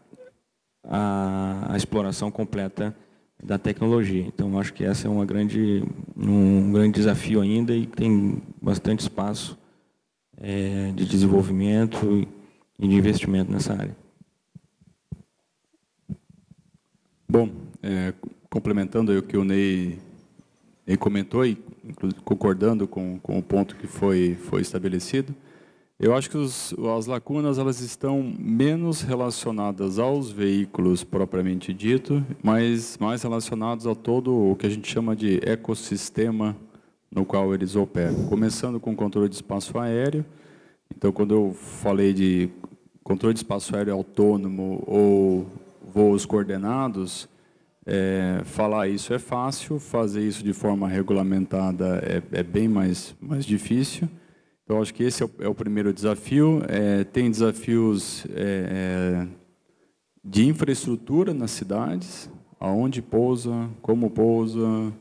a exploração completa da tecnologia. Então, acho que essa é um grande desafio ainda e tem bastante espaço de desenvolvimento e de investimento nessa área. Bom, complementando aí o que o Ney comentou e concordando com o ponto que foi estabelecido, eu acho que as lacunas elas estão menos relacionadas aos veículos propriamente dito, mas mais relacionados a todo o que a gente chama de ecossistema no qual eles operam. Começando com o controle de espaço aéreo. Então, quando eu falei de controle de espaço aéreo autônomo ou voos coordenados, falar isso é fácil, fazer isso de forma regulamentada é bem mais difícil. Então, acho que esse é o primeiro desafio. Tem desafios de infraestrutura nas cidades, aonde pousa, como pousa,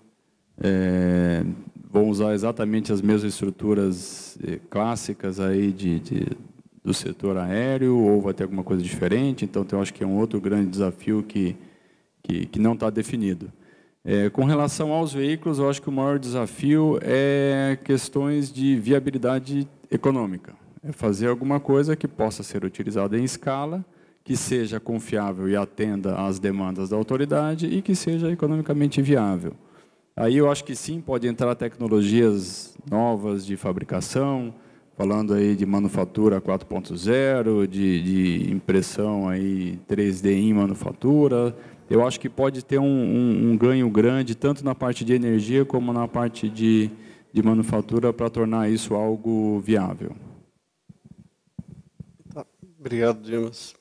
vão usar exatamente as mesmas estruturas clássicas aí do setor aéreo, ou vai ter alguma coisa diferente. Então, eu acho que é um outro grande desafio que não está definido. Com relação aos veículos, eu acho que o maior desafio é questões de viabilidade econômica. É fazer alguma coisa que possa ser utilizada em escala, que seja confiável e atenda às demandas da autoridade e que seja economicamente viável. Aí eu acho que sim, pode entrar tecnologias novas de fabricação, falando aí de manufatura 4.0, de impressão aí 3D em manufatura. Eu acho que pode ter um ganho grande, tanto na parte de energia como na parte de manufatura, para tornar isso algo viável. Tá. Obrigado, Dimas.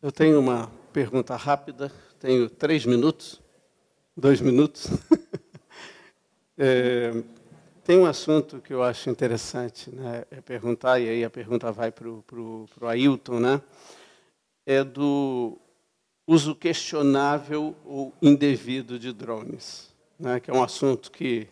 Eu tenho uma pergunta rápida, tenho 3 minutos, 2 minutos. Tem um assunto que eu acho interessante, né, perguntar, e aí a pergunta vai para o Ailton, né, é do uso questionável ou indevido de drones, né, que é um assunto que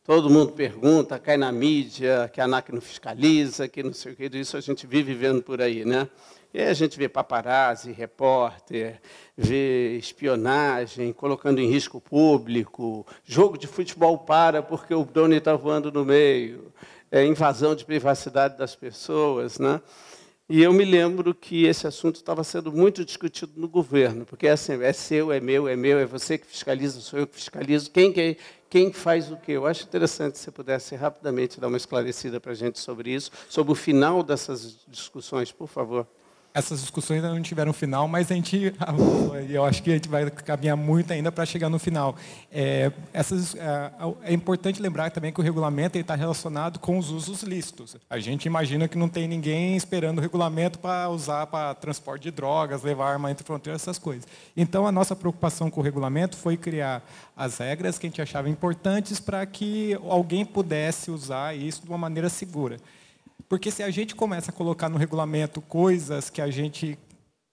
todo mundo pergunta, cai na mídia, que a ANAC não fiscaliza, que não sei o que, isso a gente vive vendo por aí, né? E aí a gente vê paparazzi, repórter, vê espionagem, colocando em risco público, jogo de futebol para porque o drone está voando no meio, invasão de privacidade das pessoas, né? E eu me lembro que esse assunto estava sendo muito discutido no governo, porque assim, é seu, é meu, é você que fiscaliza, sou eu que fiscalizo, quem faz o quê? Eu acho interessante se você pudesse rapidamente dar uma esclarecida para a gente sobre isso, sobre o final dessas discussões, por favor. Essas discussões ainda não tiveram final, mas eu acho que a gente vai caminhar muito ainda para chegar no final. É importante lembrar também que o regulamento está relacionado com os usos lícitos. A gente imagina que não tem ninguém esperando o regulamento para usar para transporte de drogas, levar arma entre fronteiras, essas coisas. Então, a nossa preocupação com o regulamento foi criar as regras que a gente achava importantes para que alguém pudesse usar isso de uma maneira segura. Porque se a gente começa a colocar no regulamento coisas que a gente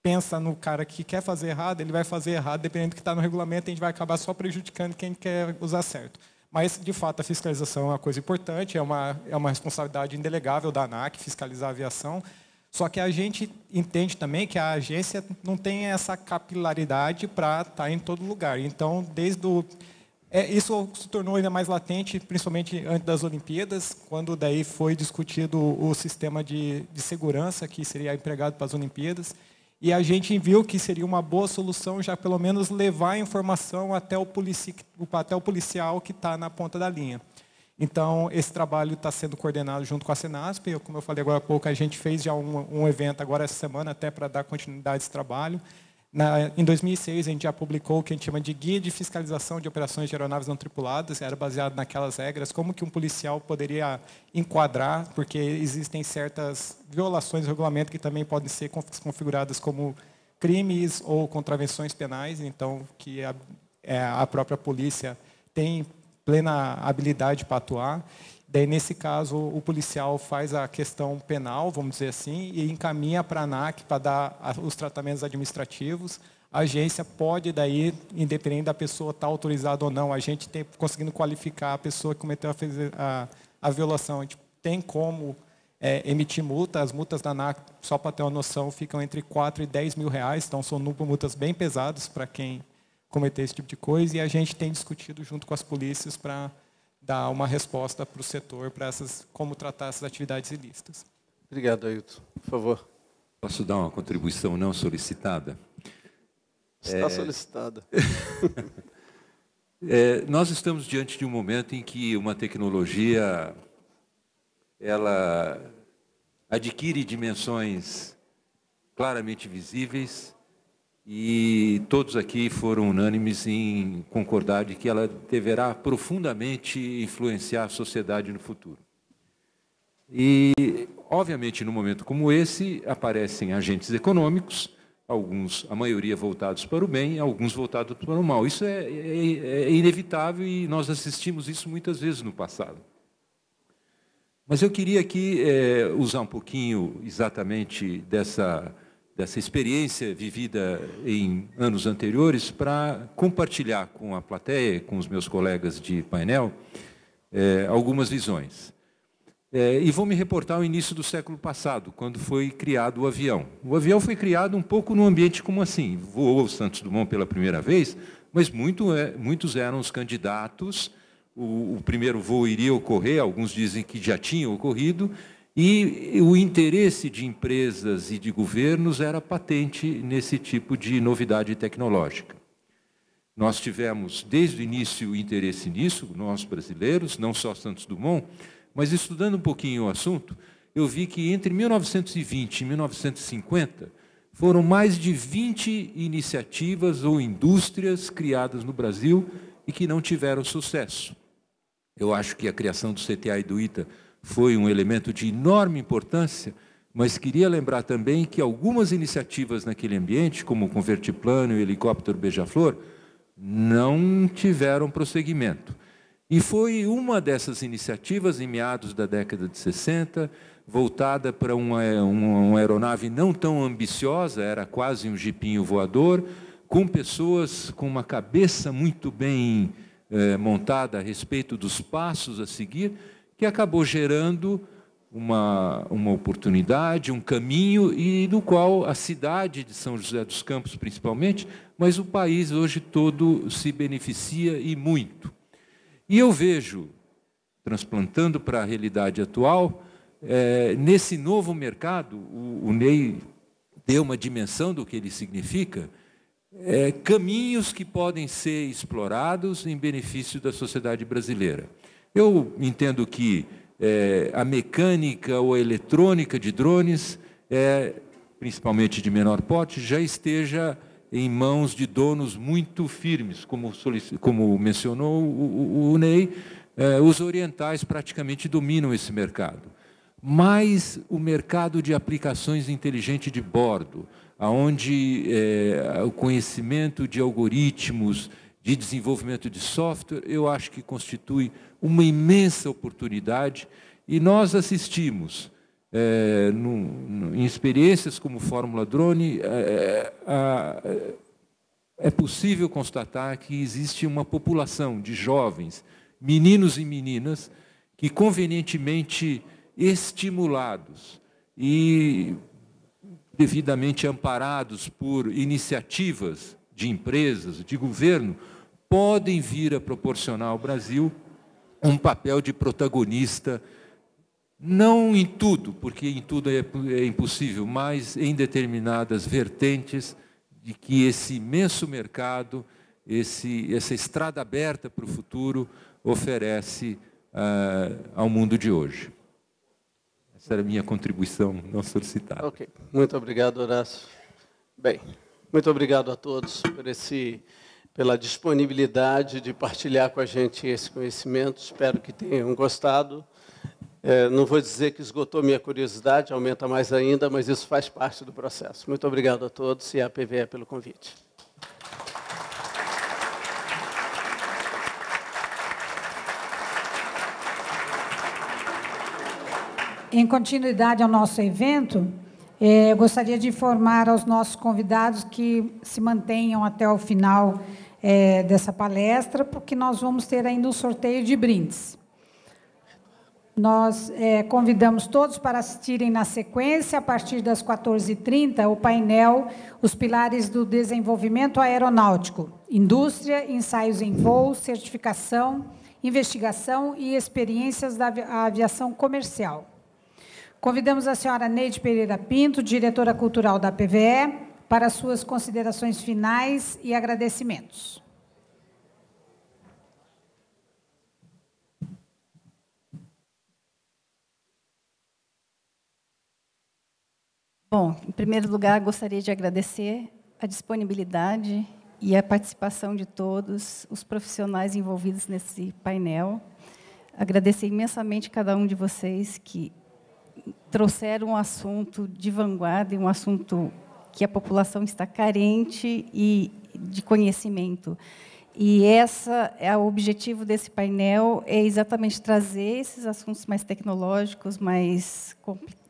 pensa no cara que quer fazer errado, ele vai fazer errado, dependendo do que está no regulamento, a gente vai acabar só prejudicando quem quer usar certo. Mas, de fato, a fiscalização é uma coisa importante, é uma responsabilidade indelegável da ANAC, fiscalizar a aviação, só que a gente entende também que a agência não tem essa capilaridade para estar em todo lugar. Então, isso se tornou ainda mais latente, principalmente antes das Olimpíadas, quando daí foi discutido o sistema de segurança que seria empregado para as Olimpíadas. E a gente viu que seria uma boa solução já pelo menos levar a informação até o policial que está na ponta da linha. Então, esse trabalho está sendo coordenado junto com a Senasp. Como eu falei agora há pouco, a gente fez já um evento agora essa semana até para dar continuidade a esse trabalho. Em 2006, a gente já publicou o que a gente chama de Guia de Fiscalização de Operações de Aeronaves Não Tripuladas, era baseado naquelas regras, como que um policial poderia enquadrar, porque existem certas violações do regulamento que também podem ser configuradas como crimes ou contravenções penais, então que a própria polícia tem plena habilidade para atuar. Daí, nesse caso, o policial faz a questão penal, vamos dizer assim, e encaminha para a ANAC para dar os tratamentos administrativos. A agência pode, daí, independente da pessoa estar autorizada ou não, a gente tem conseguindo qualificar a pessoa que cometeu a violação. A gente tem como emitir multa. As multas da ANAC, só para ter uma noção, ficam entre 4 e 10 mil reais, então são multas bem pesadas para quem cometer esse tipo de coisa, e a gente tem discutido junto com as polícias para dar uma resposta para o setor, para como tratar essas atividades ilícitas. Obrigado, Ailton. Por favor. Posso dar uma contribuição não solicitada? Está solicitada. Nós estamos diante de um momento em que uma tecnologia ela adquire dimensões claramente visíveis, e todos aqui foram unânimes em concordar de que ela deverá profundamente influenciar a sociedade no futuro. E, obviamente, num momento como esse, aparecem agentes econômicos, alguns, a maioria voltados para o bem, alguns voltados para o mal. Isso é inevitável e nós assistimos isso muitas vezes no passado. Mas eu queria aqui usar um pouquinho exatamente dessa experiência vivida em anos anteriores para compartilhar com a plateia, com os meus colegas de painel, algumas visões. E vou me reportar ao início do século passado, quando foi criado o avião. O avião foi criado um pouco num ambiente como assim, voou Santos Dumont pela primeira vez, mas muitos eram os candidatos, o primeiro voo iria ocorrer, alguns dizem que já tinha ocorrido, e o interesse de empresas e de governos era patente nesse tipo de novidade tecnológica. Nós tivemos, desde o início, interesse nisso, nós brasileiros, não só Santos Dumont, mas estudando um pouquinho o assunto, eu vi que entre 1920 e 1950, foram mais de 20 iniciativas ou indústrias criadas no Brasil e que não tiveram sucesso. Eu acho que a criação do CTA e do ITA foi um elemento de enorme importância, mas queria lembrar também que algumas iniciativas naquele ambiente, como o Convertiplano e o helicóptero Beija-Flor, não tiveram prosseguimento. E foi uma dessas iniciativas, em meados da década de 60, voltada para uma aeronave não tão ambiciosa, era quase um jipinho voador, com pessoas com uma cabeça muito bem montada a respeito dos passos a seguir, que acabou gerando uma oportunidade, um caminho, e do qual a cidade de São José dos Campos, principalmente, mas o país hoje todo se beneficia e muito. E eu vejo, transplantando para a realidade atual, nesse novo mercado, o Ney deu uma dimensão do que ele significa, caminhos que podem ser explorados em benefício da sociedade brasileira. Eu entendo que a mecânica ou a eletrônica de drones, principalmente de menor porte, já esteja em mãos de donos muito firmes, como mencionou o Ney, os orientais praticamente dominam esse mercado. Mas o mercado de aplicações inteligentes de bordo, onde o conhecimento de algoritmos, de desenvolvimento de software, eu acho que constitui uma imensa oportunidade, e nós assistimos, em experiências como Fórmula Drone, é possível constatar que existe uma população de jovens, meninos e meninas, que convenientemente estimulados e devidamente amparados por iniciativas de empresas, de governo, podem vir a proporcionar ao Brasil um papel de protagonista, não em tudo, porque em tudo é impossível, mas em determinadas vertentes de que esse imenso mercado, essa estrada aberta para o futuro, oferece ao mundo de hoje. Essa era a minha contribuição não solicitada. Ok, muito obrigado, Horácio. Bem, Muito obrigado a todos pela disponibilidade de partilhar com a gente esse conhecimento. Espero que tenham gostado. Não vou dizer que esgotou minha curiosidade, aumenta mais ainda, mas isso faz parte do processo. Muito obrigado a todos e à PVE pelo convite. Em continuidade ao nosso evento, eu gostaria de informar aos nossos convidados que se mantenham até o final dessa palestra, porque nós vamos ter ainda um sorteio de brindes. Nós convidamos todos para assistirem na sequência, a partir das 14h30, o painel Os Pilares do Desenvolvimento Aeronáutico, Indústria, Ensaios em Voo, Certificação, Investigação e Experiências da Aviação Comercial. Convidamos a senhora Neide Pereira Pinto, diretora cultural da PVE, para suas considerações finais e agradecimentos. Bom, em primeiro lugar, gostaria de agradecer a disponibilidade e a participação de todos os profissionais envolvidos nesse painel. Agradecer imensamente cada um de vocês que trouxeram um assunto de vanguarda, um assunto que a população está carente de conhecimento. E o objetivo desse painel é exatamente trazer esses assuntos mais tecnológicos, mais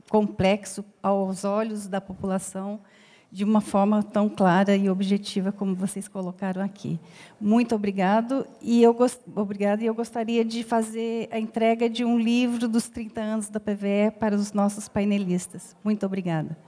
complexos aos olhos da população, de uma forma tão clara e objetiva como vocês colocaram aqui. Muito obrigado. E eu gostaria de fazer a entrega de um livro dos 30 anos da PVE para os nossos painelistas. Muito obrigada.